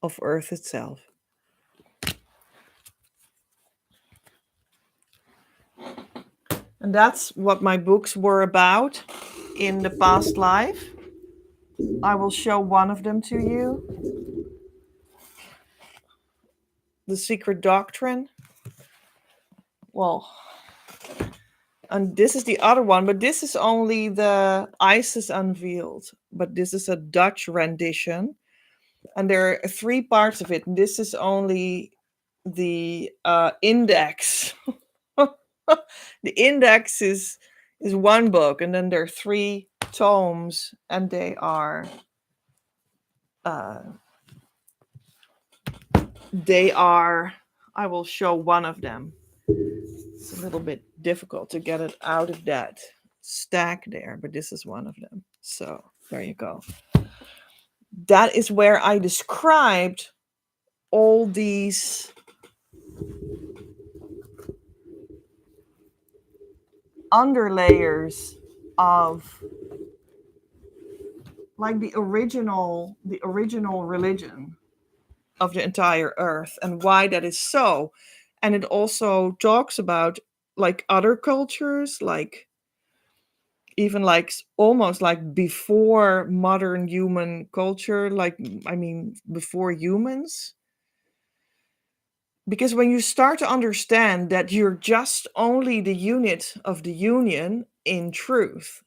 of Earth itself. And that's what my books were about in the past life. I will show one of them to you. The Secret Doctrine. Well, and this is the other one, but this is only the Isis Unveiled. But this is a Dutch rendition. And there are 3 parts of it. This is only the index. The index is one book, and then there are 3 tomes, and they are I will show one of them. It's a little bit difficult to get it out of that stack there, but this is one of them. So there you go. That is where I described all these underlayers of like the original religion of the entire earth and why that is so. And it also talks about like other cultures, like even like almost like before modern human culture, like I mean before humans. Because when you start to understand that you're just only the unit of the union in truth,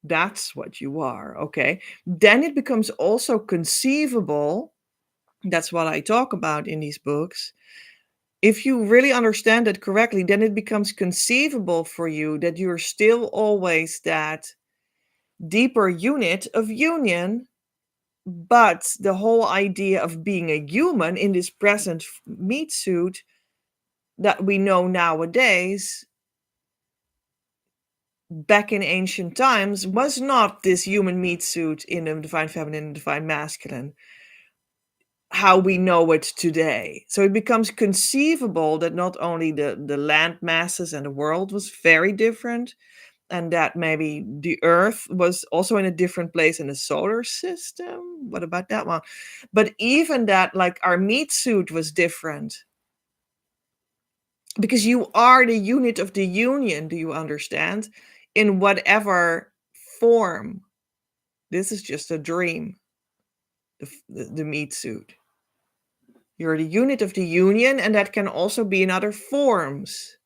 that's what you are, okay? Then it becomes also conceivable. That's what I talk about in these books. If you really understand it correctly, then it becomes conceivable for you that you're still always that deeper unit of union, but the whole idea of being a human in this present meat suit that we know nowadays, back in ancient times, was not this human meat suit in the divine feminine and divine masculine, how we know it today. So it becomes conceivable that not only the land masses and the world was very different, and that maybe the earth was also in a different place in the solar system. What about that one? But even that, like our meat suit was different. Because you are the unit of the union, do you understand? In whatever form. This is just a dream, the meat suit. You're the unit of the union, and that can also be in other forms.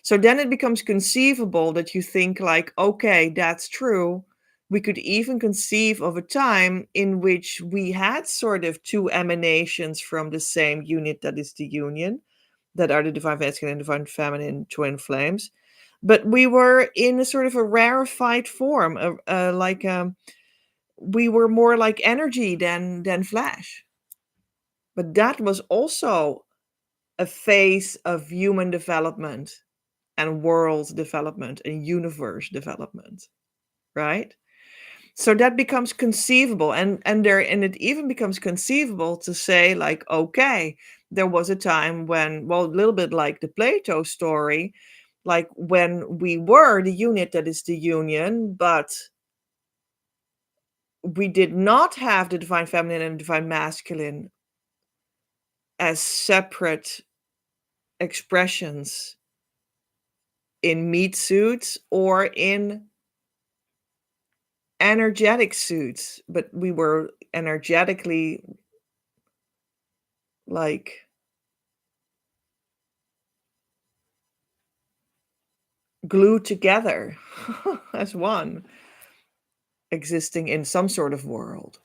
So then it becomes conceivable that you think like, okay, that's true. We could even conceive of a time in which we had sort of two emanations from the same unit that is the union, that are the divine masculine and divine feminine twin flames. But we were in a sort of a rarefied form, we were more like energy than flesh. But that was also a phase of human development and world development and universe development, right? So that becomes conceivable, and it even becomes conceivable to say like, okay, there was a time when, well, a little bit like the Plato story, like when we were the unit that is the union, but we did not have the divine feminine and divine masculine as separate expressions in meat suits or in energetic suits, but we were energetically like glued together as one, existing in some sort of world.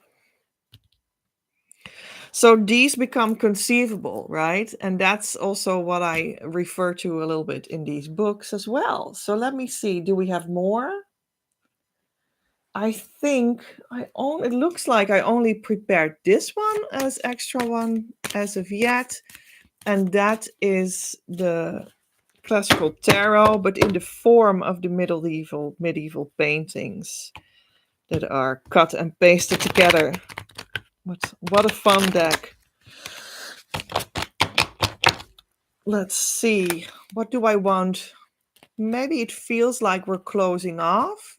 So these become conceivable, right? And that's also what I refer to a little bit in these books as well. So let me see, do we have more? I think it looks like I only prepared this one as extra one as of yet. And that is the classical tarot, but in the form of the medieval paintings that are cut and pasted together. What a fun deck. Let's see. What do I want? Maybe it feels like we're closing off.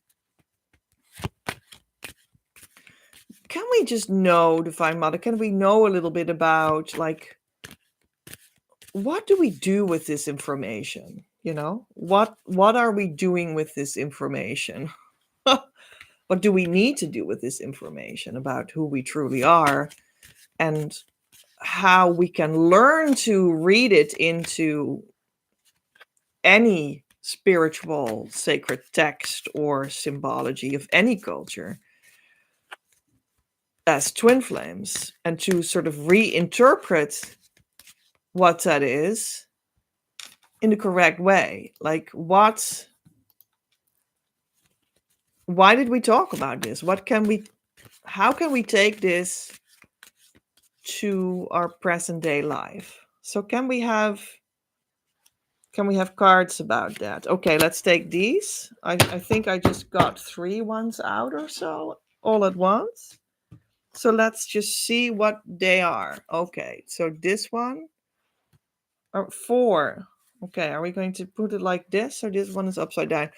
Can we just know, Divine Mother? Can we know a little bit about, like, what do we do with this information? You know, what are we doing with this information? What do we need to do with this information about who we truly are, and how we can learn to read it into any spiritual sacred text or symbology of any culture as twin flames, and to sort of reinterpret what that is in the correct way? Like, why did we talk about this? How can we take this to our present day life? So can we have cards about that? Okay, let's take these. I think I just got 3 ones out or so all at once. So let's just see what they are. Okay, so this one, or 4. Okay, are we going to put it like this, or this one is upside down?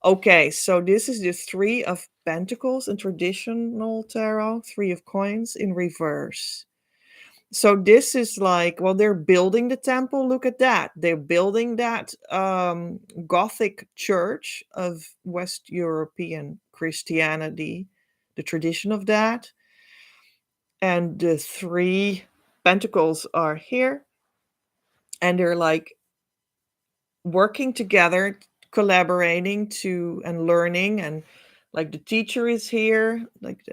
Okay, so this is the 3 of Pentacles in traditional tarot, 3 of Coins in reverse. So this is like, well, they're building the temple. Look at that. They're building that Gothic church of West European Christianity, the tradition of that. And the 3 pentacles are here. And they're like working together, collaborating and learning. And like the teacher is here, like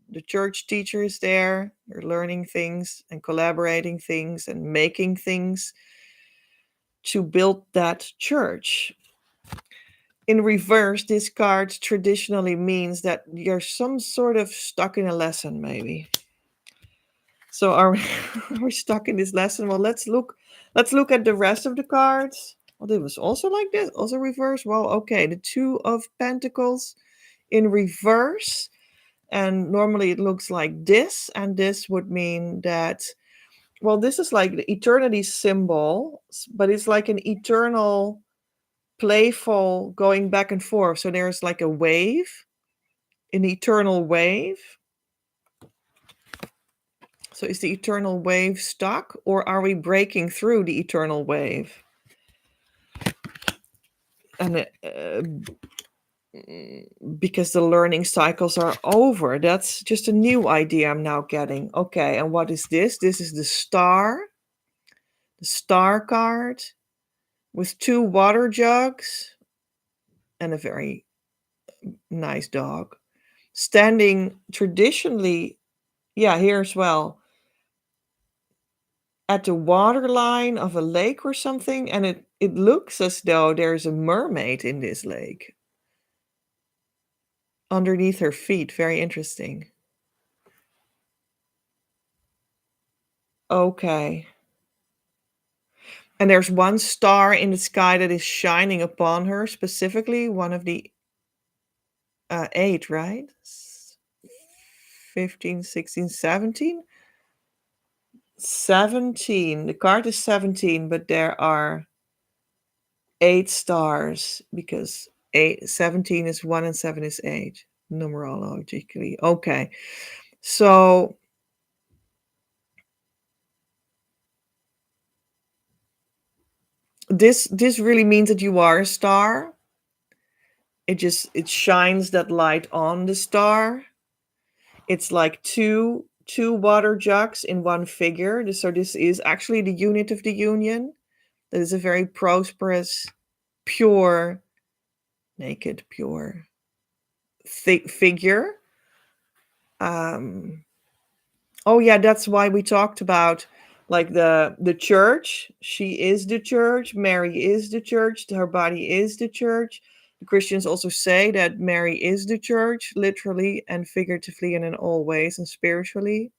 the church teacher is there. They're learning things and collaborating things and making things to build that church. In reverse, this card traditionally means that you're some sort of stuck in a lesson, maybe. So are we stuck in this lesson? Well, let's look at the rest of the cards. Well, it was also like this, also reverse. Well, okay, the 2 of Pentacles in reverse. And normally it looks like this, and this would mean that, well, this is like the eternity symbol, but it's like an eternal, playful going back and forth. So there's like a wave, an eternal wave. So is the eternal wave stuck, or are we breaking through the eternal wave? And because the learning cycles are over. That's just a new idea I'm now getting. Okay, and what is this? This is the star card. with 2 water jugs and a very nice dog, standing traditionally, yeah, here as well, at the waterline of a lake or something, and it looks as though there's a mermaid in this lake underneath her feet. Very interesting. Okay. And there's one star in the sky that is shining upon her, specifically one of the 8, right? 15, 16, 17? 17. The card is 17, but there are 8 stars because 17 is 1 and 7 is 8, numerologically. Okay. So this really means that you are a star. It shines that light on the star. It's like two water jugs in one figure. So this is actually the unit of the union. That is a very prosperous, pure, naked, pure figure. Oh yeah, that's why we talked about like the church. She is the church. Mary is the church. Her body is the church. The Christians also say that Mary is the church, literally and figuratively and in all ways and spiritually.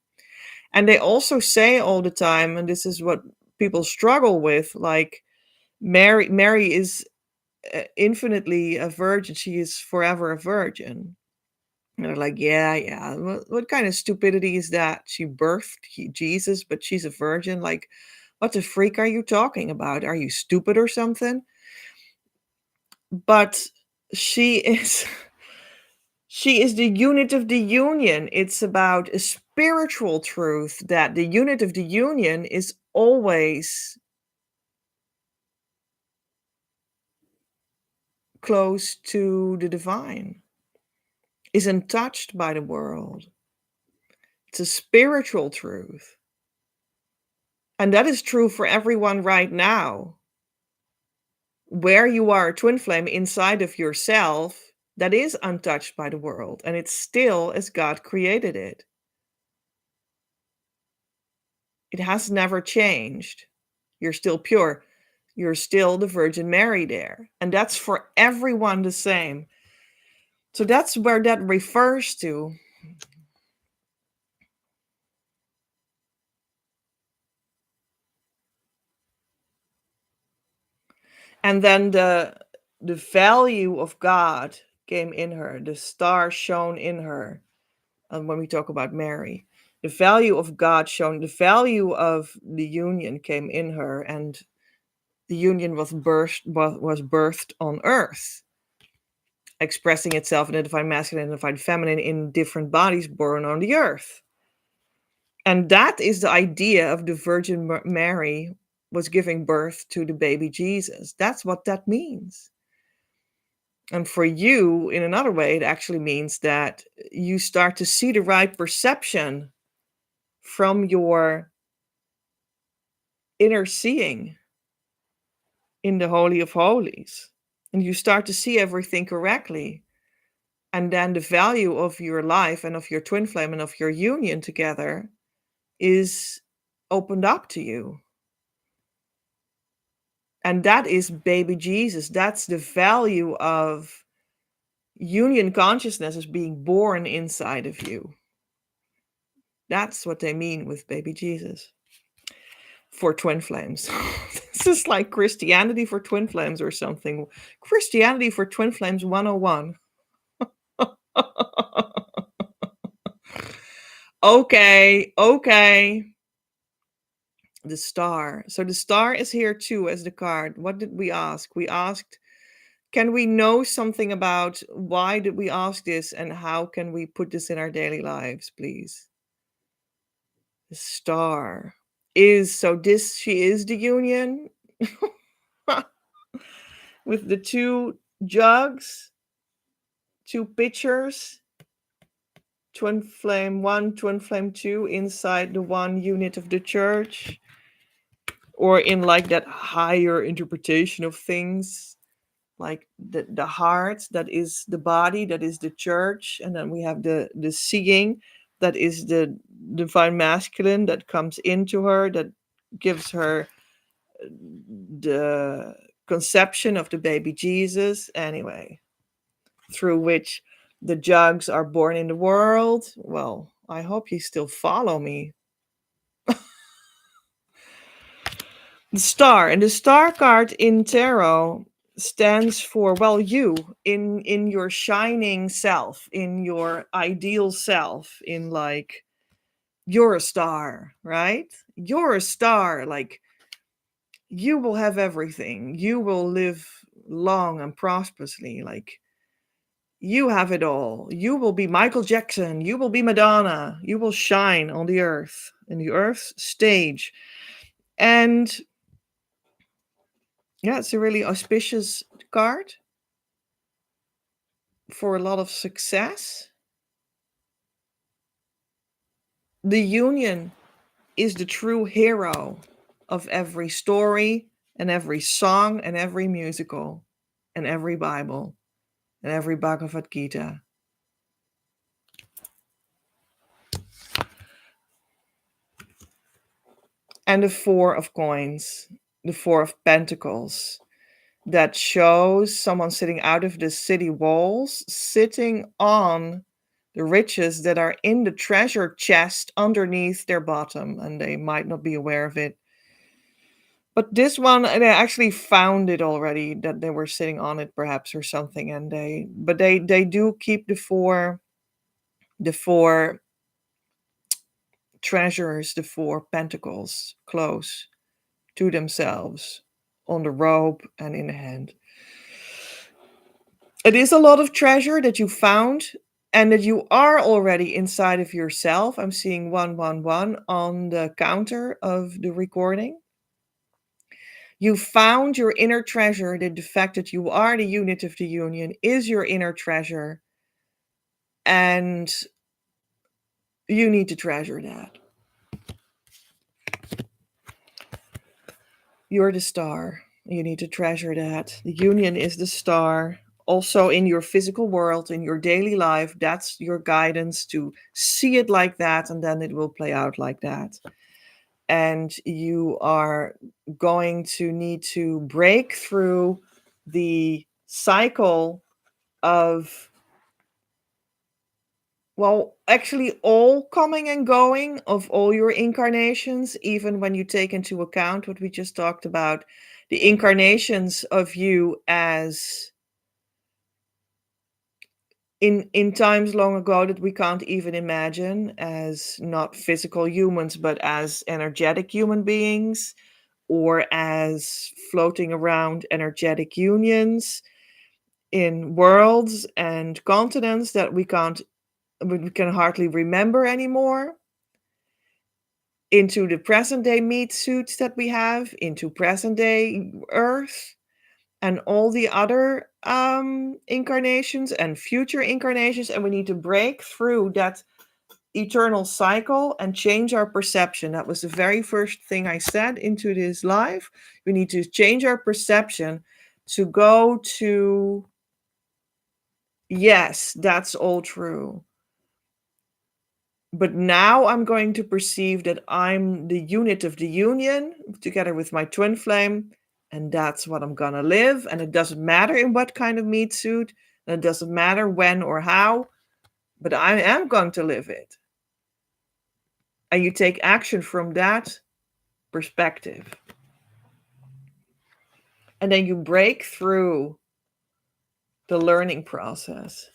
And they also say all the time, and this is what people struggle with, like Mary is infinitely a virgin. She is forever a virgin. And they're like, yeah. What kind of stupidity is that? She birthed Jesus, but she's a virgin. Like, what the freak are you talking about? Are you stupid or something? But she is she is the unit of the union. It's about a spiritual truth that the unit of the union is always close to the divine, is untouched by the world. It's a spiritual truth. And that is true for everyone right now. Where you are a twin flame inside of yourself, that is untouched by the world. And it's still as God created it. It has never changed. You're still pure. You're still the Virgin Mary there. And that's for everyone the same. So that's where that refers to. And then the value of God came in her. The star shone in her. And when we talk about Mary, the value of God shone, the value of the union came in her, and the union was birthed on earth, expressing itself in the divine masculine and divine feminine in different bodies born on the earth. And that is the idea of the Virgin Mary was giving birth to the baby Jesus. That's what that means. And for you, in another way, it actually means that you start to see the right perception from your inner seeing in the Holy of Holies. And you start to see everything correctly. And then the value of your life and of your twin flame and of your union together is opened up to you. And that is baby Jesus. That's the value of union consciousness as being born inside of you. That's what they mean with baby Jesus for twin flames. This is like Christianity for twin flames or something. Christianity for twin flames 101. Okay. The star. So the star is here too as the card. What did we ask? We asked, can we know something about why did we ask this and how can we put this in our daily lives, please? The star is, so this, she is the union with the 2 jugs, 2 pitchers, twin flame 1, twin flame 2 inside the one unit of the church. or in like that higher interpretation of things, like the heart, that is the body, that is the church, and then we have the seeing, that is the divine masculine that comes into her, that gives her the conception of the baby Jesus, anyway, through which the jugs are born in the world. Well, I hope you still follow me. The star, and the star card in tarot stands for, well, you in your shining self, in your ideal self, in like you're a star, right? You're a star, like you will have everything. You will live long and prosperously, like you have it all. You will be Michael Jackson, you will be Madonna, you will shine on the earth, in the earth's stage. And yeah, it's a really auspicious card for a lot of success. The union is the true hero of every story and every song and every musical and every Bible and every Bhagavad Gita. And the Four of Coins, the Four of Pentacles, that shows someone sitting out of the city walls, sitting on the riches that are in the treasure chest underneath their bottom, and they might not be aware of it. But this one, they actually found it already, that they were sitting on it perhaps or something, and they do keep the four treasures, the four pentacles, close to themselves on the robe and in the hand. It is a lot of treasure that you found and that you are already inside of yourself. I'm seeing 111 on the counter of the recording. You found your inner treasure, that the fact that you are the unit of the union is your inner treasure, and you need to treasure that. You're the star. You need to treasure that. The union is the star. Also, in your physical world, in your daily life, that's your guidance to see it like that, and then it will play out like that. And you are going to need to break through the cycle of, well, actually, all coming and going of all your incarnations, even when you take into account what we just talked about, the incarnations of you as in times long ago that we can't even imagine, as not physical humans, but as energetic human beings, or as floating around energetic unions in worlds and continents that we can hardly remember anymore, into the present day meat suits that we have, into present day Earth, and all the other incarnations and future incarnations. And we need to break through that eternal cycle and change our perception. That was the very first thing I said into this live. We need to change our perception to go to, yes, that's all true. But now I'm going to perceive that I'm the unit of the union together with my twin flame, and that's what I'm gonna live. And it doesn't matter in what kind of meat suit, and it doesn't matter when or how, but I am going to live it. And you take action from that perspective. And then you break through the learning process.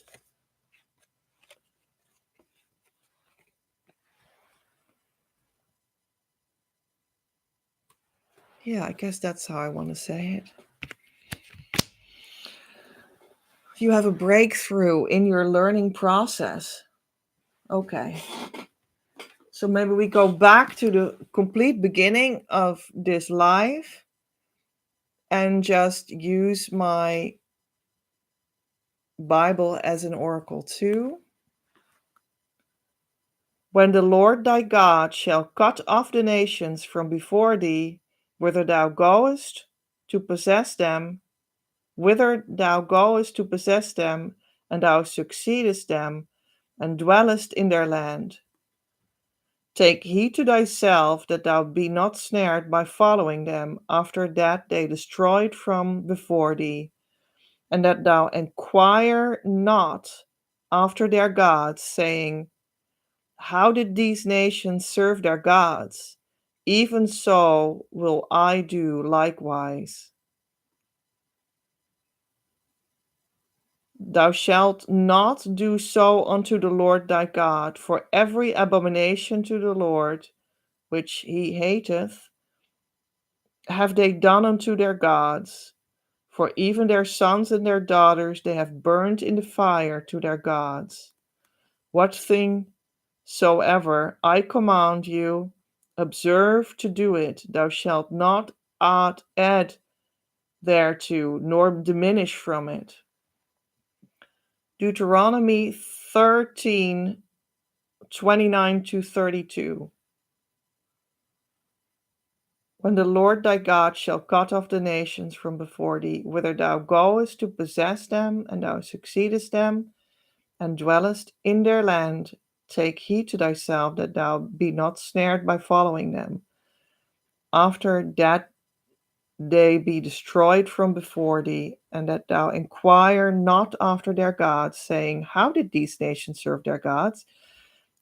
Yeah, I guess that's how I want to say it. You have a breakthrough in your learning process. Okay. So maybe we go back to the complete beginning of this live and just use my Bible as an oracle too. When the Lord thy God shall cut off the nations from before thee, whither thou goest to possess them, and thou succeedest them, and dwellest in their land. Take heed to thyself that thou be not snared by following them, after that they destroyed from before thee, and that thou enquire not after their gods, saying, how did these nations serve their gods? Even so will I do likewise. Thou shalt not do so unto the Lord thy God, for every abomination to the Lord, which he hateth, have they done unto their gods. For even their sons and their daughters they have burned in the fire to their gods. What thing soever I command you, observe to do it. Thou shalt not add thereto, nor diminish from it. Deuteronomy 13:29-32. When the Lord thy God shall cut off the nations from before thee, whither thou goest to possess them, and thou succeedest them, and dwellest in their land, take heed to thyself that thou be not snared by following them, after that they be destroyed from before thee, and that thou enquire not after their gods, saying, how did these nations serve their gods?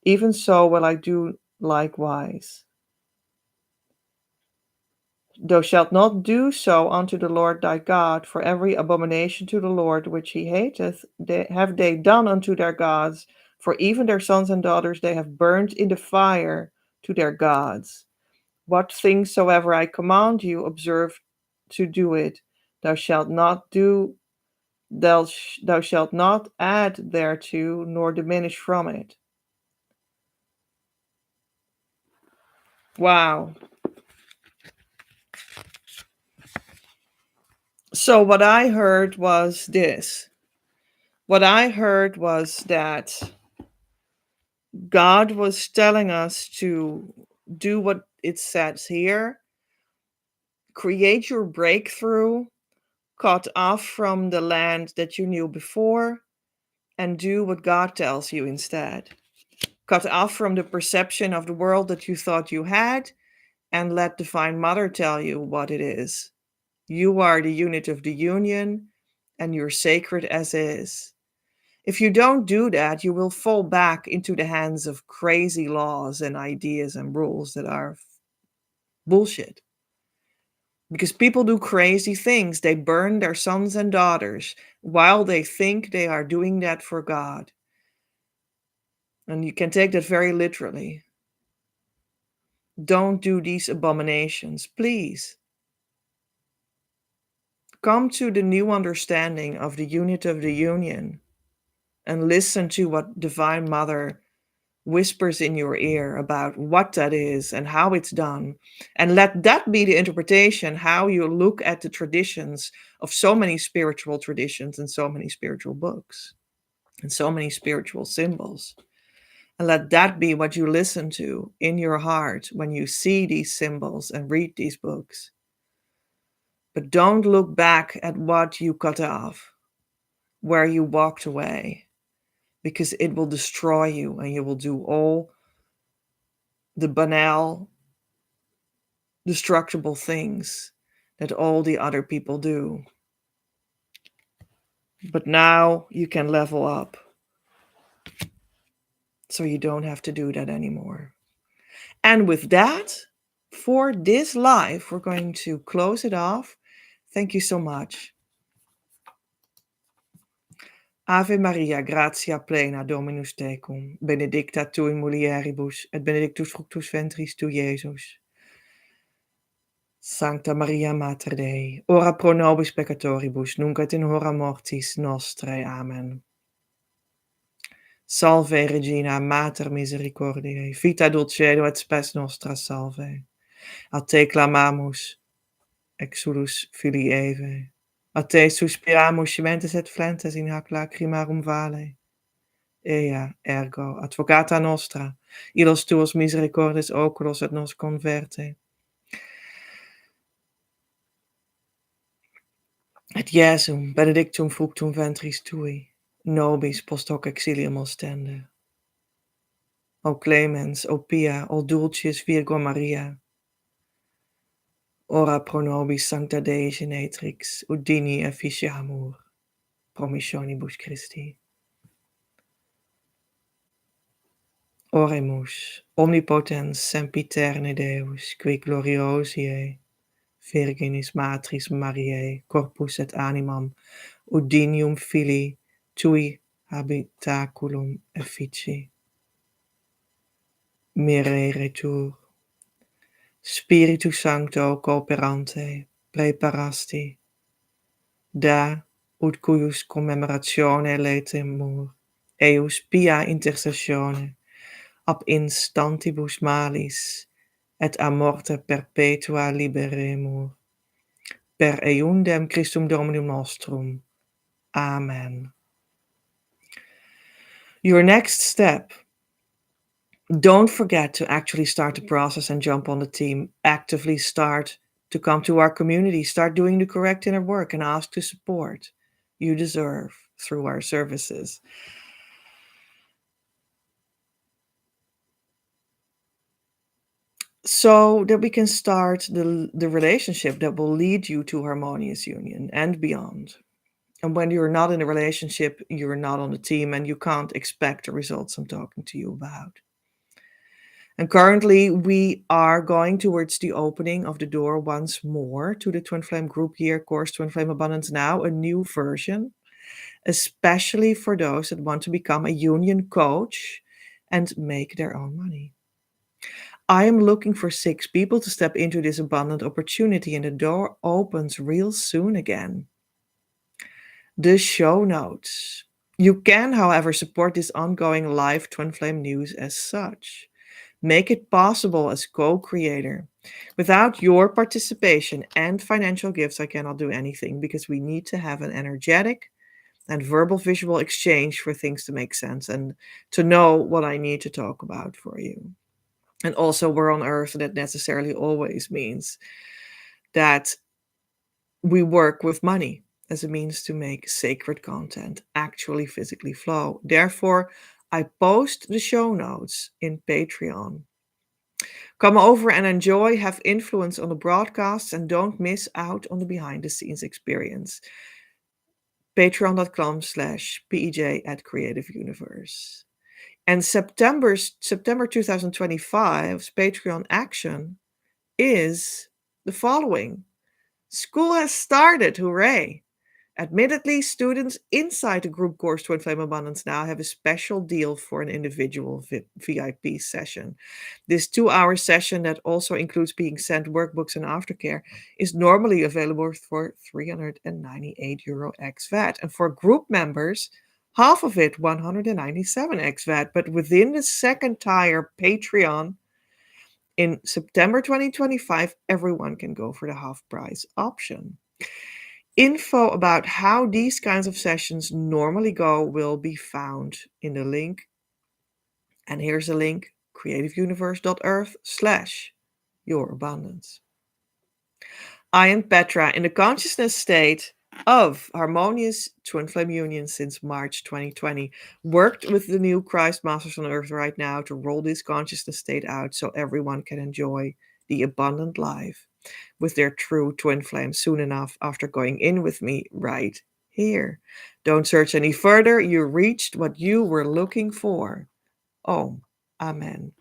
Even so will I do likewise. Thou shalt not do so unto the Lord thy God, for every abomination to the Lord which he hateth have they done unto their gods, for even their sons and daughters they have burnt in the fire to their gods. What things soever I command you, observe to do it. Thou shalt not add thereto, nor diminish from it. Wow. So what I heard was this. What I heard was that God was telling us to do what it says here. Create your breakthrough, cut off from the land that you knew before, and do what God tells you instead. Cut off from the perception of the world that you thought you had, and let Divine Mother tell you what it is. You are the unit of the union, and you're sacred as is. If you don't do that, you will fall back into the hands of crazy laws and ideas and rules that are bullshit. Because people do crazy things. They burn their sons and daughters while they think they are doing that for God. And you can take that very literally. Don't do these abominations, please. Come to the new understanding of the unit of the union and listen to what Divine Mother whispers in your ear about what that is and how it's done. And let that be the interpretation, how you look at the traditions of so many spiritual traditions and so many spiritual books and so many spiritual symbols. And let that be what you listen to in your heart when you see these symbols and read these books. But don't look back at what you cut off, where you walked away, because it will destroy you and you will do all the banal, destructible things that all the other people do. But now you can level up, so you don't have to do that anymore. And with that, for this live, we're going to close it off. Thank you so much. Ave Maria, gratia plena, Dominus tecum, benedicta tu in mulieribus, et benedictus fructus ventris tu, Iesus. Sancta Maria Mater Dei, ora pro nobis peccatoribus, nunc et in hora mortis nostrae. Amen. Salve Regina, Mater misericordiae, vita dulcedo et spes nostra salve. A te clamamus, exulus filii Eve. A te suspiramus, gementes et flentes in hac lacrimarum vale. Ea, ergo, advocata nostra, illos tuos misericordes oculos et nos converte. Et Jesum benedictum fructum ventris tui, nobis post hoc exilium ostende. O clemens, o pia, o dulcis Virgo Maria, ora pro nobis sancta Dei genetrix, udini efficiamur, promissionibus Christi. Oremus, omnipotens sempiterne Deus, qui gloriosie, Virginis Matris Mariae, corpus et animam, udinium Filii tui habitaculum effici. Mireretur, Spiritus Sancto cooperante, preparasti, da ut cuius commemoratione letemur, eius pia intercessione, ab instantibus malis, et a morte perpetua liberemur, per eundem Christum Dominum nostrum. Amen. Your next step, don't forget to actually start the process and jump on the team. Actively start to come to our community, start doing the correct inner work and ask to support you deserve through our services. So that we can start the relationship that will lead you to harmonious union and beyond. And when you're not in a relationship, you're not on the team and you can't expect the results I'm talking to you about. And currently, we are going towards the opening of the door once more to the Twin Flame Group Year course, Twin Flame Abundance Now, a new version, especially for those that want to become a union coach and make their own money. I am looking for 6 people to step into this abundant opportunity, and the door opens real soon again. The show notes. You can, however, support this ongoing live Twin Flame news as such. Make it possible as co-creator. Without your participation and financial gifts, I cannot do anything because we need to have an energetic and verbal visual exchange for things to make sense and to know what I need to talk about for you. And also, we're on Earth, that necessarily always means that we work with money as a means to make sacred content actually physically flow. Therefore, I post the show notes in Patreon. Come over and enjoy, have influence on the broadcasts, and don't miss out on the behind the scenes experience. Patreon.com/PEJ at Creative Universe. And September 2025's Patreon action is the following. School has started, hooray! Admittedly, students inside the group course Twin Flame Abundance Now have a special deal for an individual VIP session. This 2-hour session that also includes being sent workbooks and aftercare is normally available for €398 ex-VAT. And for group members, half of it, €197 ex-VAT. But within the second tier Patreon, in September 2025, everyone can go for the half price option. Info about how these kinds of sessions normally go will be found in the link. And here's a link, creativeuniverse.earth/yourabundance. I am Petra, in the consciousness state of harmonious twin flame union since March 2020. Worked with the new Christ Masters on Earth right now to roll this consciousness state out so everyone can enjoy the abundant life with their true twin flame soon enough after going in with me right here. Don't search any further. You reached what you were looking for. Om. Amen.